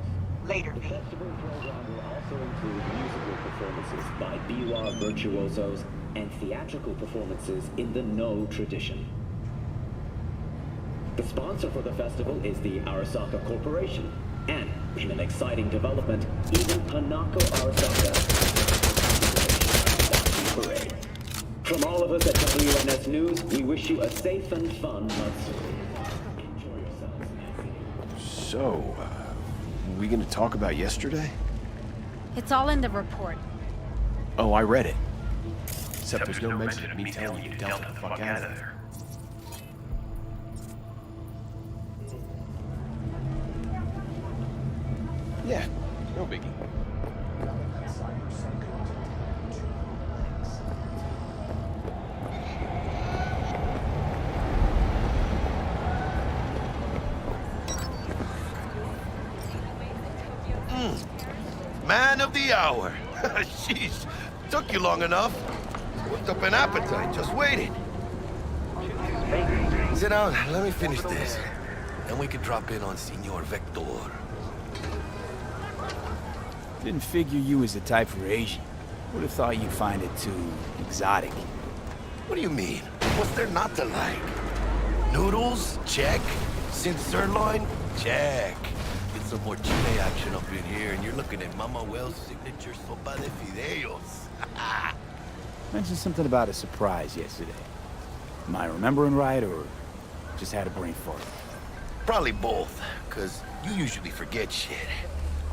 Later, V. Festival program will also include musical performances by biwa virtuosos and theatrical performances in the No tradition. The sponsor for the festival is the Arasaka Corporation, and in an exciting development, even Hanako Arasaka parade. From all of us at WNS News, we wish you a safe and fun Matsuri. Enjoy yourselves, Nancy. So, we gonna talk about yesterday? It's all in the report. Oh, I read it. Except there's no mention of me telling you to delta the fuck out of there. Yeah, no biggie. Man of the hour. Jeez, took you long enough. Whipped up an appetite, just waiting. Sit down, let me finish this. Then we can drop in on Senor Vector. Didn't figure you was the type for Asian. Would have thought you'd find it too exotic. What do you mean? What's there not to like? Noodles? Check. Since sirloin? Check. It's some more Chile action up in here, and you're looking at Mama Wells' signature sopa de fideos. Mentioned something about a surprise yesterday. Am I remembering right, or just had a brain fart? Probably both, because you usually forget shit.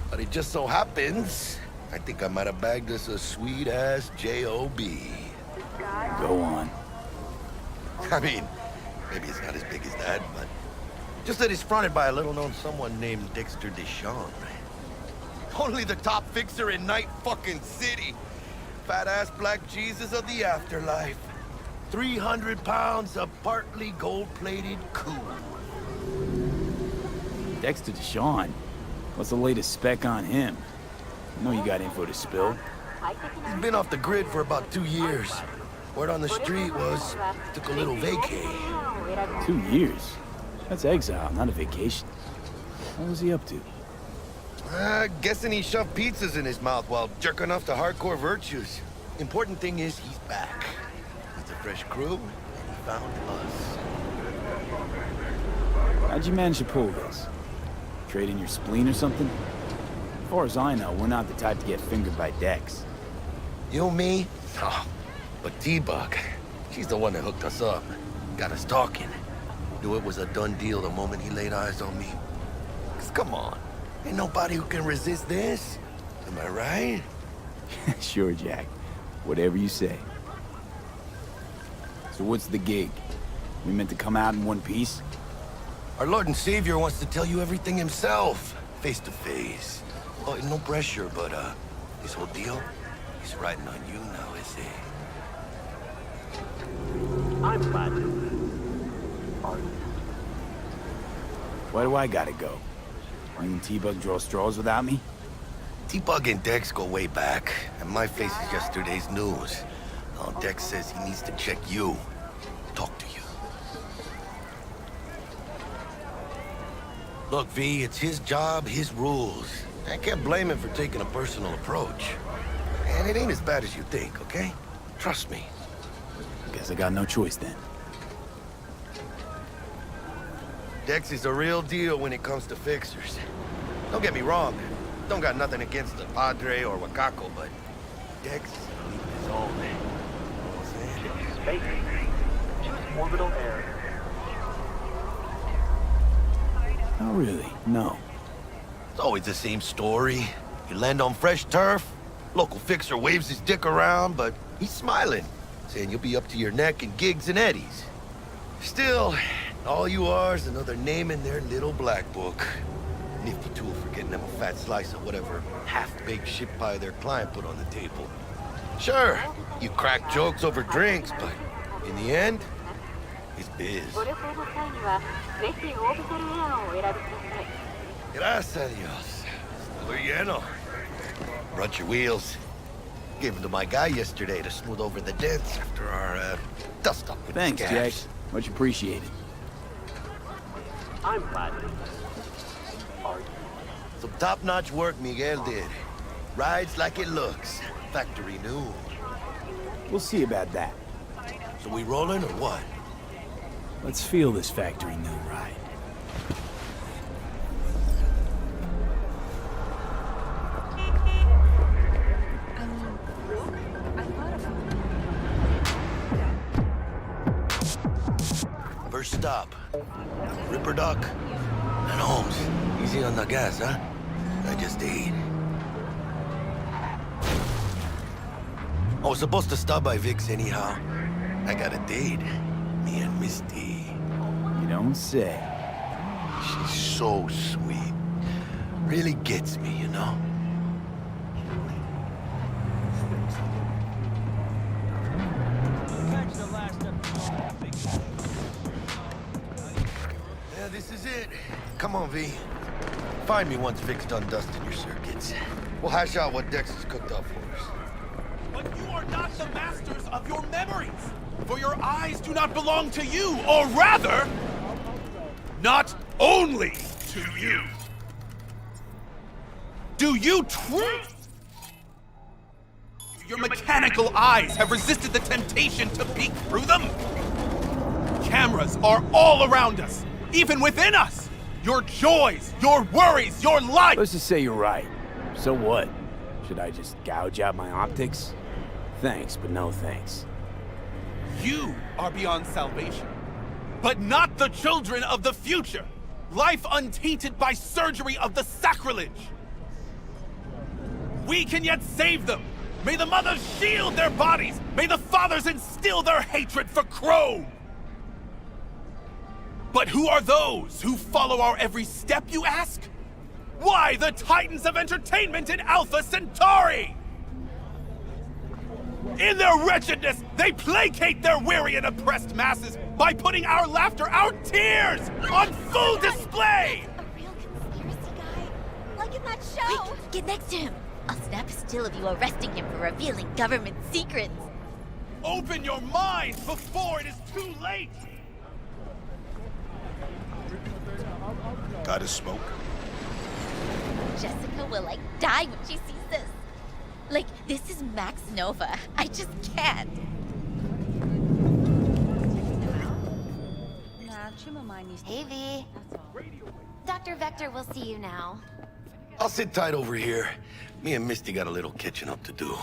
But it just so happens, I think I might have bagged us a sweet-ass J.O.B. Go on. I mean, maybe it's not as big as that, but just that it's fronted by a little-known someone named Dexter Deshawn. Only the top fixer in Night fucking City. Fat-ass black Jesus of the afterlife. 300 pounds of partly gold-plated cool. Dexter Deshawn? What's the latest spec on him? I know you got info to spill. He's been off the grid for about 2 years. Word on the street was he took a little vacay. 2 years? That's exile, not a vacation. What was he up to? Guessing he shoved pizzas in his mouth while jerking off to hardcore virtues. Important thing is he's back. With a fresh crew, and he found us. How'd you manage to pull this? Trade in your spleen or something? As far as I know, we're not the type to get fingered by Dex. You, me? Oh, but T-Bug, she's the one that hooked us up. Got us talking. Knew it was a done deal the moment he laid eyes on me. 'Cause come on, ain't nobody who can resist this. Am I right? Sure, Jack. Whatever you say. So what's the gig? We meant to come out in one piece? Our Lord and Savior wants to tell you everything himself, face to face. Oh, no pressure, but this whole deal, he's riding on you now, is he? I'm glad. Why do I gotta go? You and T-Bug draw straws without me? T-Bug and Dex go way back, and my face is yesterday's news. Now Dex says he needs to check you, talk to you. Look, V, it's his job, his rules. I can't blame him for taking a personal approach. And it ain't as bad as you think, okay? Trust me. Guess I got no choice then. Dex is a real deal when it comes to fixers. Don't get me wrong. Don't got nothing against the Padre or Wakako, but Dex is leaving his own. Space. Choose orbital air. Oh, really? No. It's always the same story. You land on fresh turf, local fixer waves his dick around, but he's smiling, saying you'll be up to your neck in gigs and eddies. Still, all you are is another name in their little black book. Nifty tool for getting them a fat slice of whatever half-baked shit pie their client put on the table. Sure, you crack jokes over drinks, but in the end, it's biz. Gracias a Dios. Still lleno. Brought your wheels. Gave them to my guy yesterday to smooth over the dents after our dust-up with Thanks, the Jack. scabs. Much appreciated. I'm glad. Some top-notch work Miguel did. Rides like it looks. Factory new. We'll see about that. So we rolling or what? Let's feel this factory new ride. First stop. Ripper Dock. And Holmes. Easy on the gas, huh? I just ate. I was supposed to stop by Vic's anyhow. I got a date. Me and Misty. You don't say. She's so sweet. Really gets me, you know? Yeah, this is it. Come on, V. Find me once Vic's done dusting your circuits. We'll hash out what Dex has cooked up for us. But you are not the masters of your memories. For your eyes do not belong to you, or rather, not only to you. Do you truly? Your mechanical eyes have resisted the temptation to peek through them? Cameras are all around us, even within us. your joys, your worries, your life! Let's just say you're right. So what? Should I just gouge out my optics? Thanks, but no thanks. You are beyond salvation, but not the children of the future. Life untainted by surgery of the sacrilege. We can yet save them. May the mothers shield their bodies. May the fathers instill their hatred for Crow. But who are those who follow our every step, you ask? Why, the titans of entertainment in Alpha Centauri! In their wretchedness, they placate their weary and oppressed masses by putting our laughter, our tears, on full display! A real conspiracy guy, like in that show! Quick, get next to him! I'll snap a still of you arresting him for revealing government secrets! Open your mind before it is too late! Gotta smoke? Jessica will, like, die when she sees this. Like, this is Max Nova. I just can't. Hey, V. Dr. Vector will see you now. I'll sit tight over here. Me and Misty got a little catching up to do.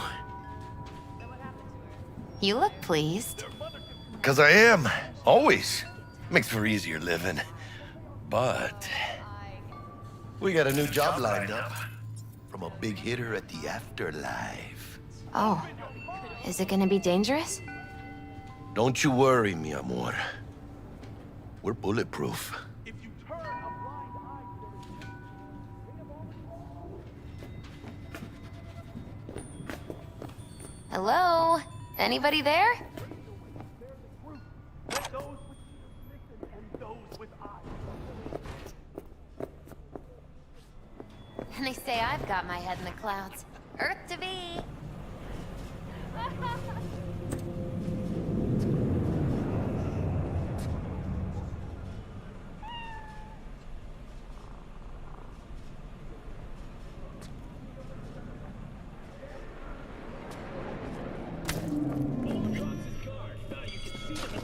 You look pleased. 'Cause I am. Always. Makes for easier living. But we got a new job lined up from a big hitter at the afterlife. Oh. Is it gonna be dangerous? Don't you worry, mi amor. We're bulletproof. Hello? Anybody there? And they say I've got my head in the clouds. Earth to be.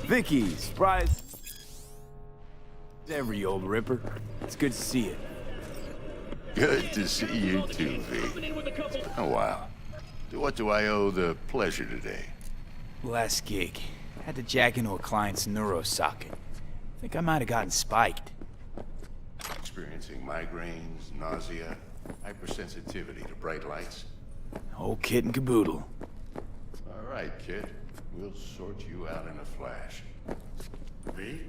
Vicky, surprise. Every old ripper. It's good to see you. Good to see you too, V. Oh, wow. To what do I owe the pleasure today? Last gig. Had to jack into a client's neuro socket. Think I might have gotten spiked. Experiencing migraines, nausea, hypersensitivity to bright lights? Whole kit and caboodle. All right, kid. We'll sort you out in a flash. V?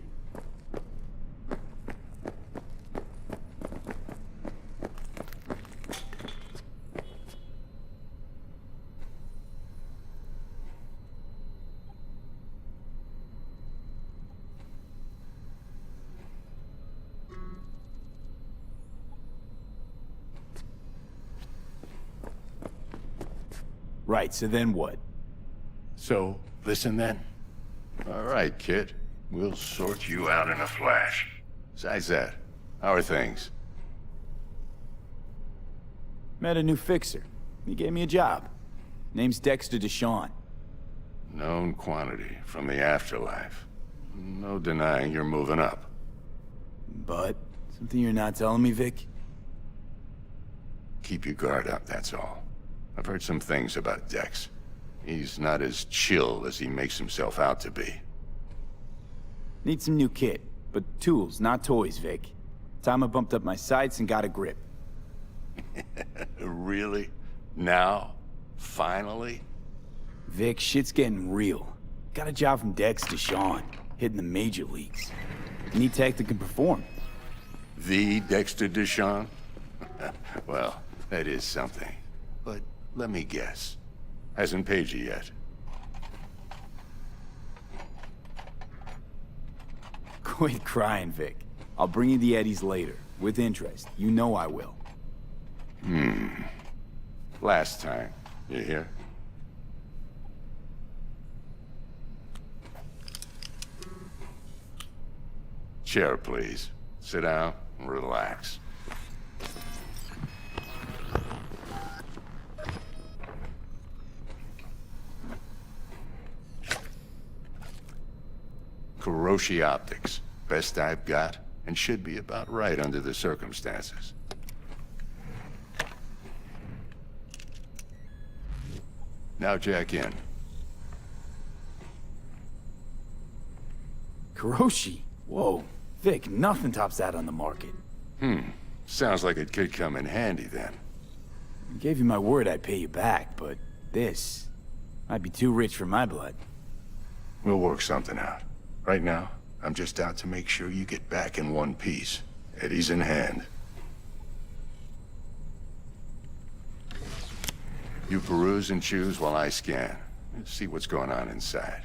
Right, so then what? So, listen then. All right, kid. We'll sort you out in a flash. Besides that, how are things? Met a new fixer. He gave me a job. Name's Dexter Deshawn. Known quantity from the afterlife. No denying you're moving up. But, something you're not telling me, Vic? Keep your guard up, that's all. I've heard some things about Dex. He's not as chill as he makes himself out to be. Need some new kit, but tools, not toys, Vic. Time I bumped up my sights and got a grip. Really? Now? Finally? Vic, shit's getting real. Got a job from Dex Deshawn, hitting the major leagues. Need tech that can perform. The Dexter Deshawn? Well, that is something. But let me guess. Hasn't paid you yet. Quit crying, Vic. I'll bring you the eddies later, with interest. You know I will. Last time. You hear? Chair, please. Sit down and relax. Kuroshi Optics. Best I've got, and should be about right under the circumstances. Now jack in. Kuroshi? Whoa. Vic, nothing tops that on the market. Sounds like it could come in handy then. I gave you my word I'd pay you back, but this might be too rich for my blood. We'll work something out. Right now, I'm just out to make sure you get back in one piece. Eddie's in hand. You peruse and choose while I scan. Let's see what's going on inside.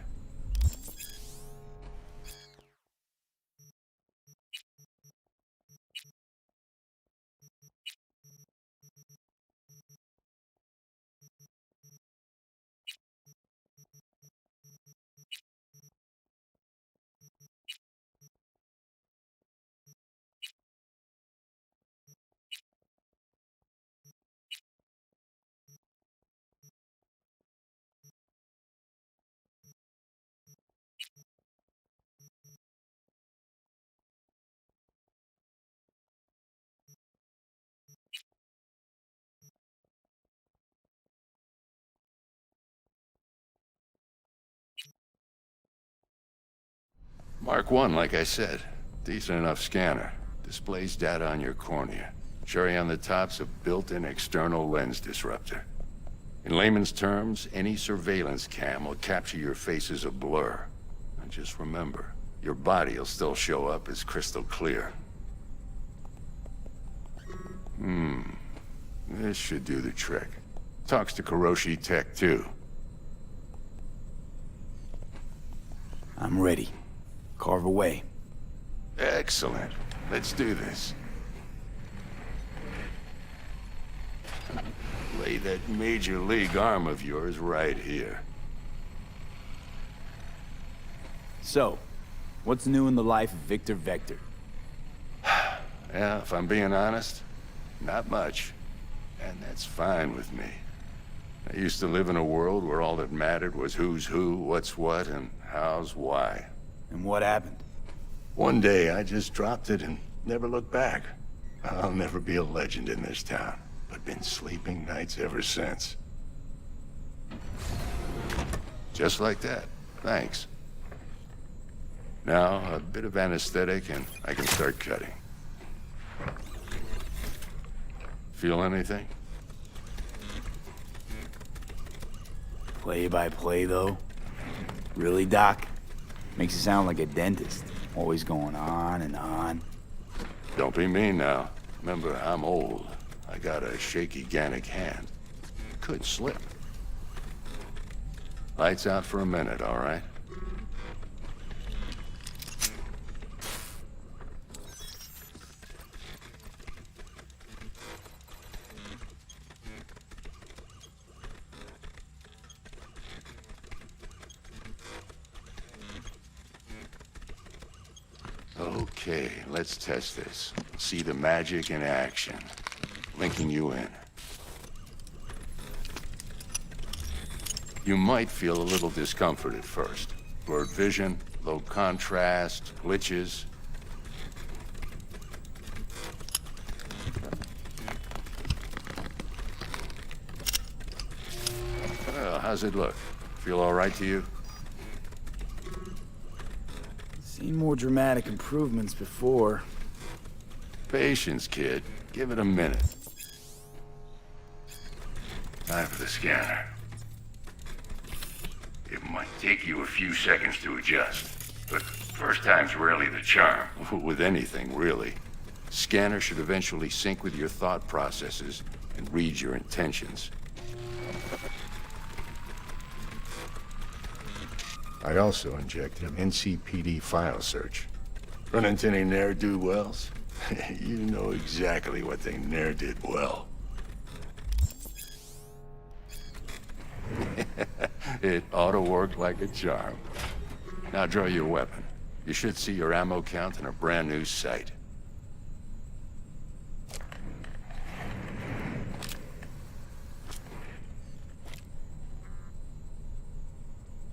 Mark 1, like I said. Decent enough scanner. Displays data on your cornea. Cherry on the top's a built-in external lens disruptor. In layman's terms, any surveillance cam will capture your face as a blur. And just remember, your body will still show up as crystal clear. This should do the trick. Talks to Kuroshi Tech, too. I'm ready. Carve away. Excellent. Let's do this. Lay that major league arm of yours right here. So, what's new in the life of Victor Vector? Yeah, if I'm being honest, not much. And that's fine with me. I used to live in a world where all that mattered was who's who, what's what, and how's why. And what happened? One day, I just dropped it and never looked back. I'll never be a legend in this town, but been sleeping nights ever since. Just like that. Thanks. Now, a bit of anesthetic and I can start cutting. Feel anything? Play by play, though? Really, Doc? Makes you sound like a dentist. Always going on and on. Don't be mean now. Remember, I'm old. I got a shaky Gannic hand. Could slip. Lights out for a minute, all right? Okay, let's test this. See the magic in action. Linking you in. You might feel a little discomfort at first. Blurred vision, low contrast, glitches. Well, how's it look? Feel all right to you? Seen more dramatic improvements before. Patience, kid. Give it a minute. Time for the scanner. It might take you a few seconds to adjust, but first time's rarely the charm. With anything, really. Scanner should eventually sync with your thought processes and read your intentions. I also injected an NCPD file search. Run into any ne'er-do-wells? You know exactly what they ne'er did well. It ought to work like a charm. Now draw your weapon. You should see your ammo count in a brand new sight.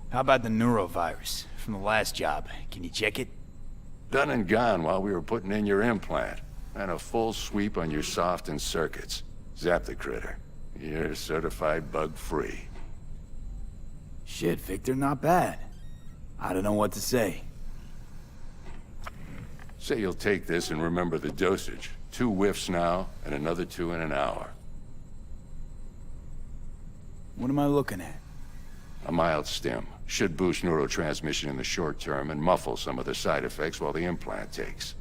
How about the neurovirus from the last job? Can you check it? Done and gone while we were putting in your implant. And a full sweep on your soft and circuits. Zap the critter. You're certified bug-free. Shit, Victor, not bad. I don't know what to say. Say you'll take this and remember the dosage. 2 whiffs now, and another 2 in an hour. What am I looking at? A mild stim. Should boost neurotransmission in the short term and muffle some of the side effects while the implant takes.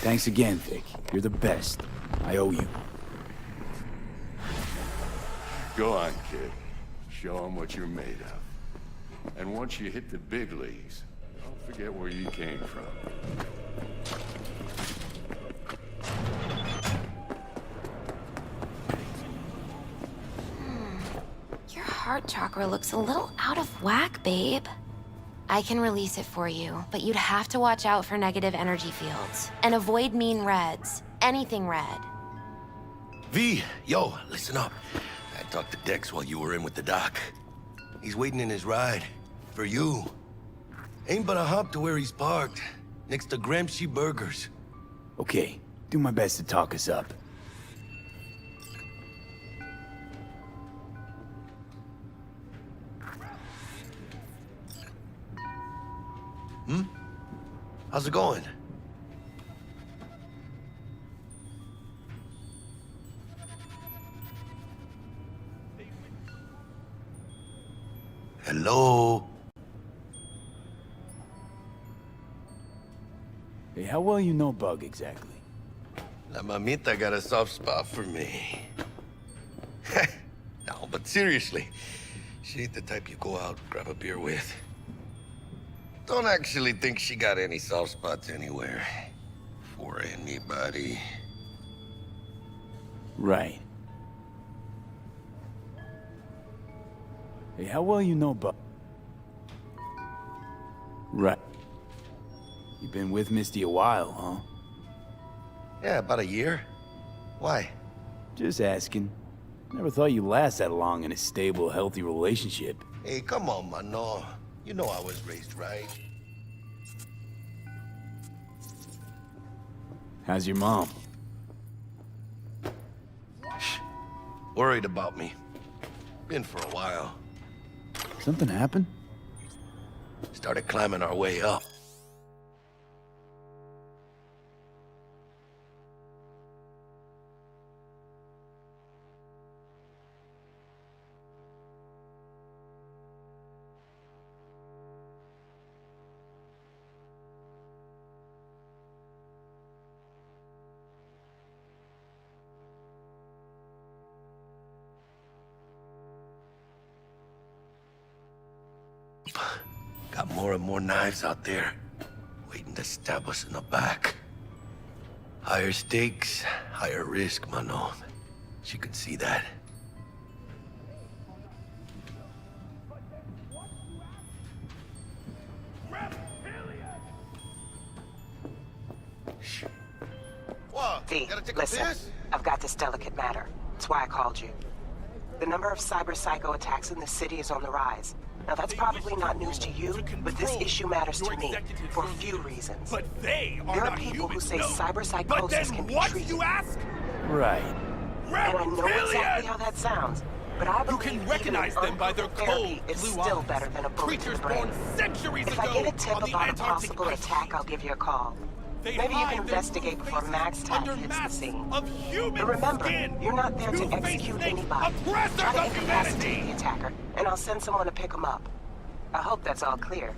Thanks again, Vic. You're the best. I owe you. Go on, kid. Show them what you're made of. And once you hit the big leagues, don't forget where you came from. Your heart chakra looks a little out of whack, babe. I can release it for you, but you'd have to watch out for negative energy fields. And avoid mean reds. Anything red. V, yo, listen up. I talked to Dex while you were in with the doc. He's waiting in his ride. For you. Ain't but a hop to where he's parked. Next to Gramsci Burgers. Okay, do my best to talk us up. How's it going? Hello? Hey, how well you know Bug exactly? La mamita got a soft spot for me. No, but seriously, she ain't the type you go out and grab a beer with. Don't actually think she got any soft spots anywhere. For anybody. Right. Hey, how well you know Bug? Right. You've been with Misty a while, huh? Yeah, about a year. Why? Just asking. Never thought you'd last that long in a stable, healthy relationship. Hey, come on, mano. You know I was raised right. How's your mom? Worried about me. Been for a while. Something happened? Started climbing our way up. Got more and more knives out there, waiting to stab us in the back. Higher stakes, higher risk, mano. She could see that. V, listen. I've got this delicate matter. That's why I called you. The number of cyber-psycho attacks in the city is on the rise. Now that's probably not news to you, but this issue matters to me for a few reasons. But they are there are not people humans, who say no. cyber-psychosis can be treated. You ask? Right. And I know exactly how that sounds, but I believe You can recognize them by their cold, is blue still eyes. better than a bullet to Creatures the brain. born centuries If ago I get a tip on the about a Antarctic possible ice attack, sheet. I'll give you a call. They Maybe you hide can their investigate true before Max faces Tech under hits the masks scene. of human But remember, skin. you're not there to Two-faced execute snakes, anybody. oppressors Try to of incapacitate humanity. the attacker, and I'll send someone to pick him up. I hope that's all clear.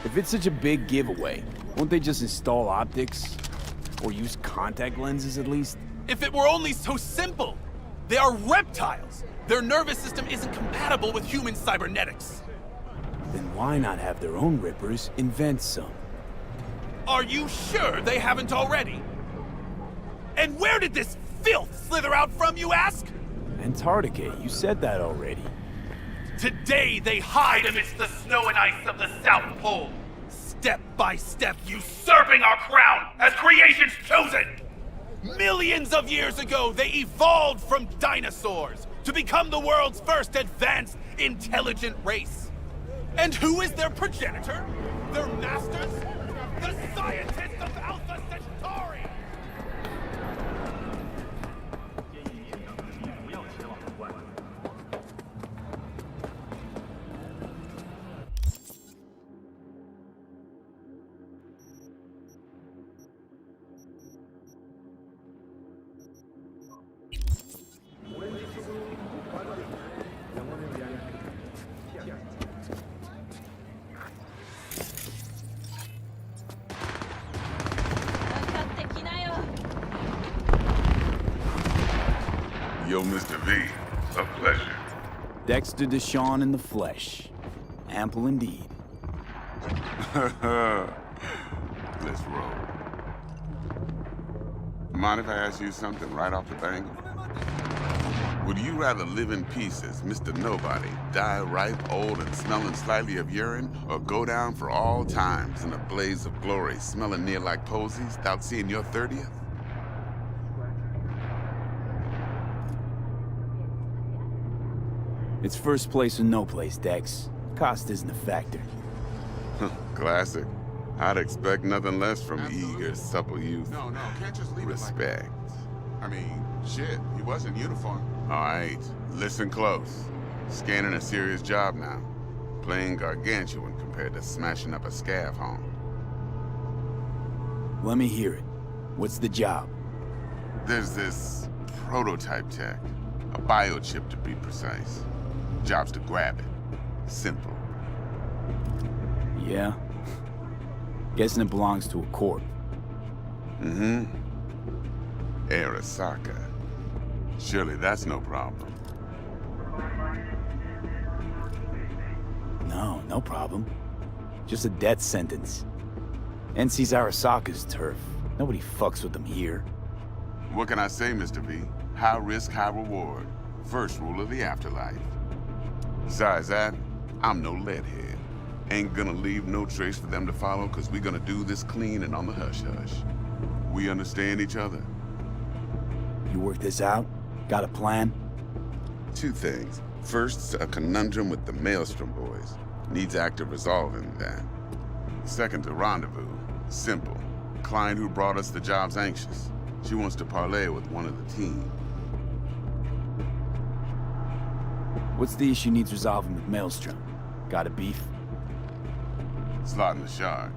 If it's such a big giveaway, won't they just install optics? Or use contact lenses at least? If it were only so simple! They are reptiles! Their nervous system isn't compatible with human cybernetics. Then why not have their own rippers invent some? Are you sure they haven't already? And where did this filth slither out from, you ask? Antarctica, you said that already. Today they hide amidst the snow and ice of the South Pole, step by step usurping our crown as creation's chosen! Millions of years ago, they evolved from dinosaurs to become the world's first advanced, intelligent race. And who is their progenitor? Their masters? The scientists of Alpha Centauri! Yo, Mr. V, a pleasure. Dexter Deshawn in the flesh. Ample indeed. Let's roll. Mind if I ask you something right off the bangle? Would you rather live in pieces, Mr. Nobody, die ripe, old, and smelling slightly of urine, or go down for all times in a blaze of glory, smelling near like posies, without seeing your 30th? It's first place or no place, Dex. Cost isn't a factor. Classic. I'd expect nothing less from eager, supple youth. No, can't just leave Respect. it like that. I mean, shit, he was in uniform. All right, listen close. Scanning a serious job now. Playing gargantuan compared to smashing up a scav home. Let me hear it. What's the job? There's this prototype tech. A biochip to be precise. Job's to grab it. Simple. Yeah? Guessing it belongs to a corp. Mm-hmm. Arasaka. Surely that's no problem. No problem. Just a death sentence. NC's Arasaka's turf. Nobody fucks with them here. What can I say, Mr. V? High risk, high reward. First rule of the afterlife. Besides that, I'm no leadhead. Ain't gonna leave no trace for them to follow, cause we gonna do this clean and on the hush-hush. We understand each other. You work this out? Got a plan? Two things. First, a conundrum with the Maelstrom boys. Needs active resolving that. Second, a rendezvous. Simple. Client who brought us the job's anxious. She wants to parlay with one of the team. What's the issue needs resolving with Maelstrom? Got a beef? Slotting the shard.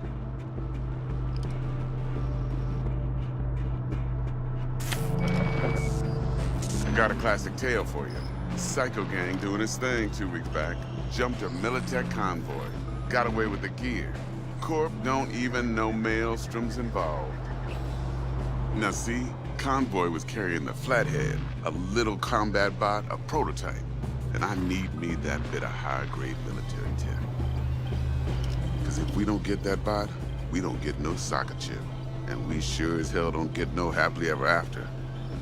I got a classic tale for you. Psycho gang doing his thing 2 weeks back. Jumped a Militech convoy. Got away with the gear. Corp don't even know Maelstrom's involved. Now see, convoy was carrying the Flathead, a little combat bot, a prototype. And I need me that bit of high-grade military tech. Because if we don't get that bot, we don't get no soccer chip. And we sure as hell don't get no happily ever after.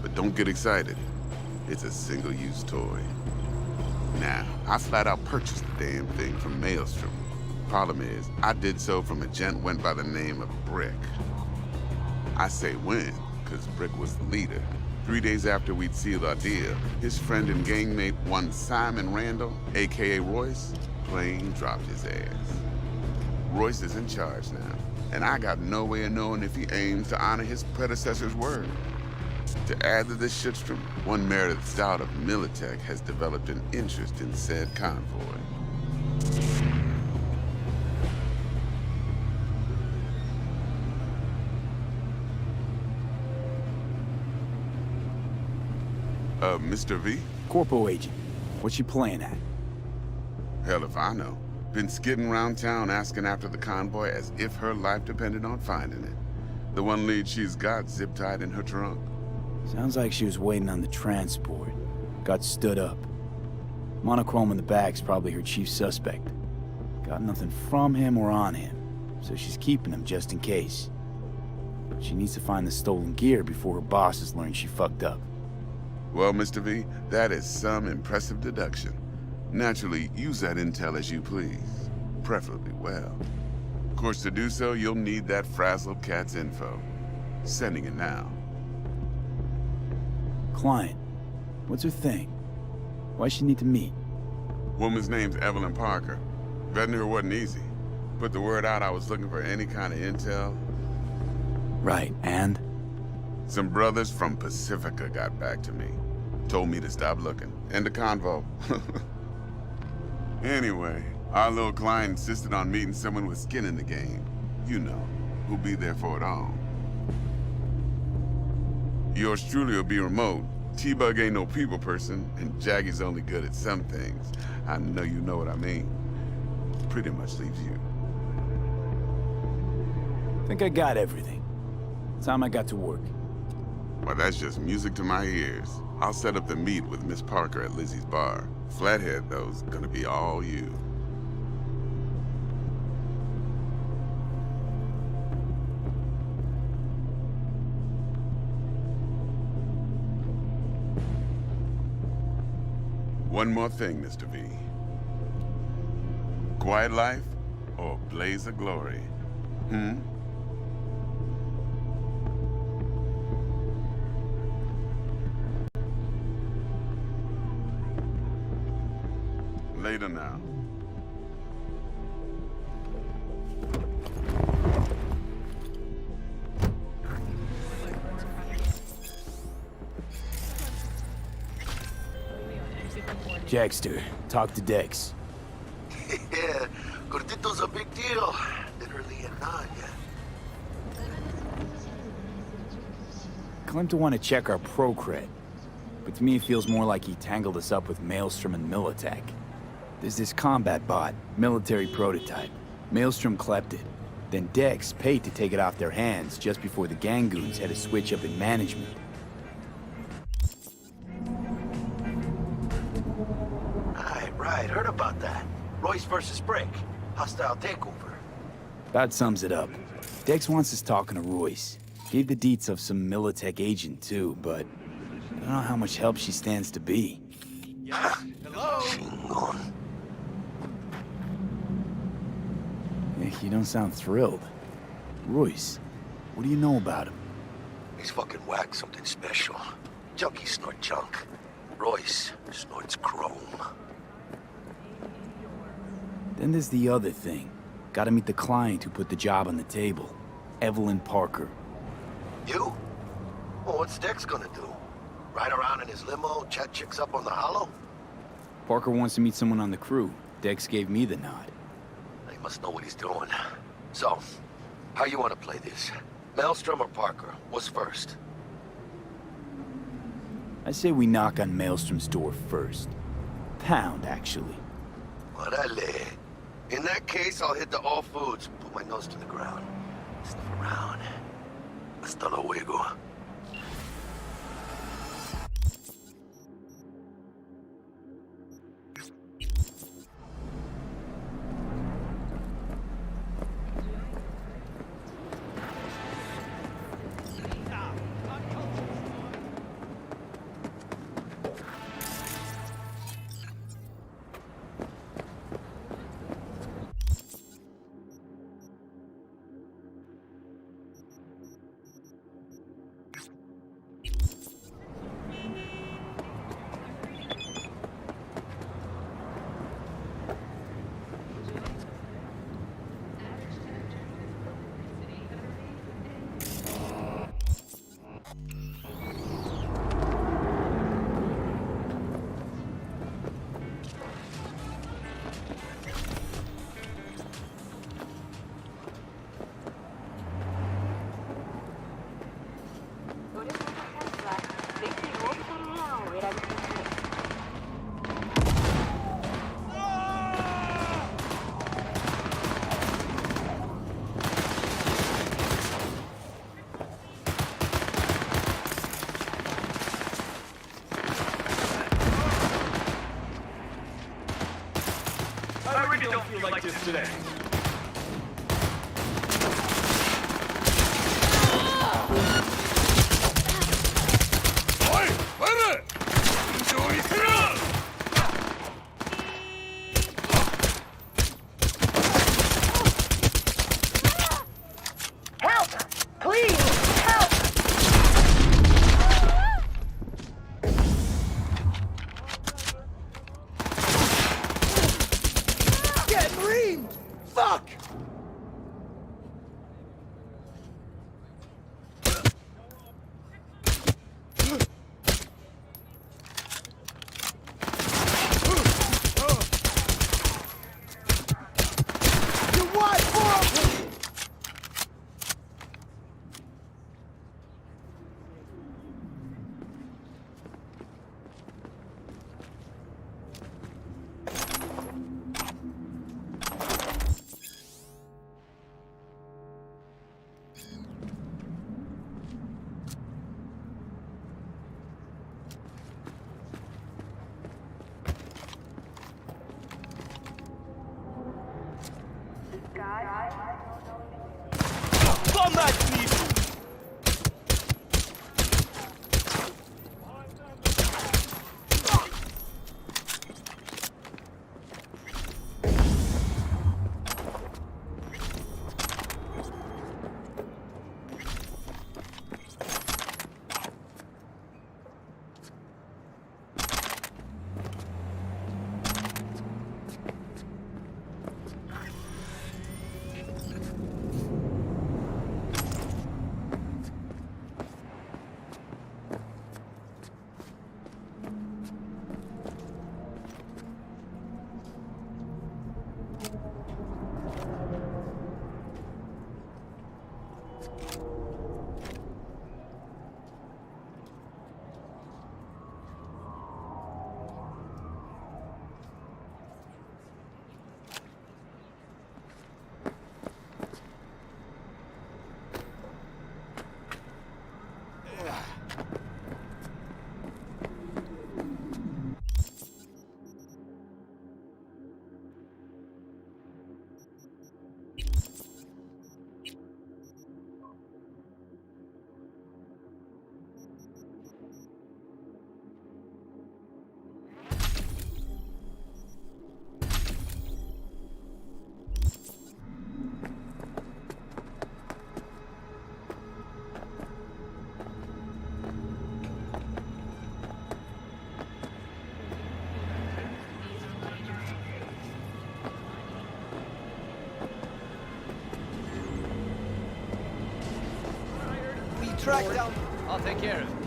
But don't get excited. It's a single-use toy. Now, I flat out purchased the damn thing from Maelstrom. Problem is, I did so from a gent went by the name of Brick. I say when, because Brick was the leader. 3 days after we'd sealed our deal, his friend and gangmate, one Simon Randall, aka Royce, plain dropped his ass. Royce is in charge now, and I got no way of knowing if he aims to honor his predecessor's word. To add to this shitstorm, one Meredith Stout of Militech has developed an interest in said convoy. Mr. V? Corpo agent. What's she playing at? Hell if I know. Been skidding around town asking after the convoy as if her life depended on finding it. The one lead she's got zip-tied in her trunk. Sounds like she was waiting on the transport. Got stood up. Monochrome in the back's probably her chief suspect. Got nothing from him or on him, so she's keeping him just in case. But she needs to find the stolen gear before her bosses learn she fucked up. Well, Mr. V, that is some impressive deduction. Naturally, use that intel as you please. Preferably well. Of course, to do so, you'll need that frazzled cat's info. Sending it now. Client. What's her thing? Why she need to meet? Woman's name's Evelyn Parker. Vetting her wasn't easy. Put the word out I was looking for any kind of intel. Right, and? Some brothers from Pacifica got back to me. Told me to stop looking. End of convo. Anyway, our little client insisted on meeting someone with skin in the game. You know, who'll be there for it all. Yours truly will be remote. T-Bug ain't no people person, and Jaggy's only good at some things. I know you know what I mean. Pretty much leaves you. Think I got everything. Time I got to work. Well, that's just music to my ears. I'll set up the meet with Miss Parker at Lizzie's bar. Flathead, though's gonna be all you. One more thing, Mr. V. Quiet life or blaze of glory? Later now. Jackster, talk to Dex. Yeah, Gordito's a big deal. Literally and not yet. Claimed to want to check our pro cred. But to me it feels more like he tangled us up with Maelstrom and Militech. There's this combat bot, military prototype. Maelstrom clept it. Then Dex paid to take it off their hands just before the Gangoons had a switch up in management. Right, heard about that. Royce versus Brick. Hostile takeover. That sums it up. Dex wants us talking to Royce. Gave the deets of some Militech agent too, but I don't know how much help she stands to be. Hello? You don't sound thrilled. Royce, what do you know about him? He's fucking whacked something special. Junkies snort junk. Royce snorts chrome. Then there's the other thing. Gotta meet the client who put the job on the table. Evelyn Parker. You? Well, what's Dex gonna do? Ride around in his limo, chat chicks up on the hollow? Parker wants to meet someone on the crew. Dex gave me the nod. He must know what he's doing. So, how you want to play this? Maelstrom or Parker? What's first? I say we knock on Maelstrom's door first. Pound, actually. Orale. In that case, I'll hit the All Foods, put my nose to the ground. Sniff around. Hasta luego. Like this today. Help! Please, help! getting reamed! Fuck! Combat needed! Track down. I'll take care of it.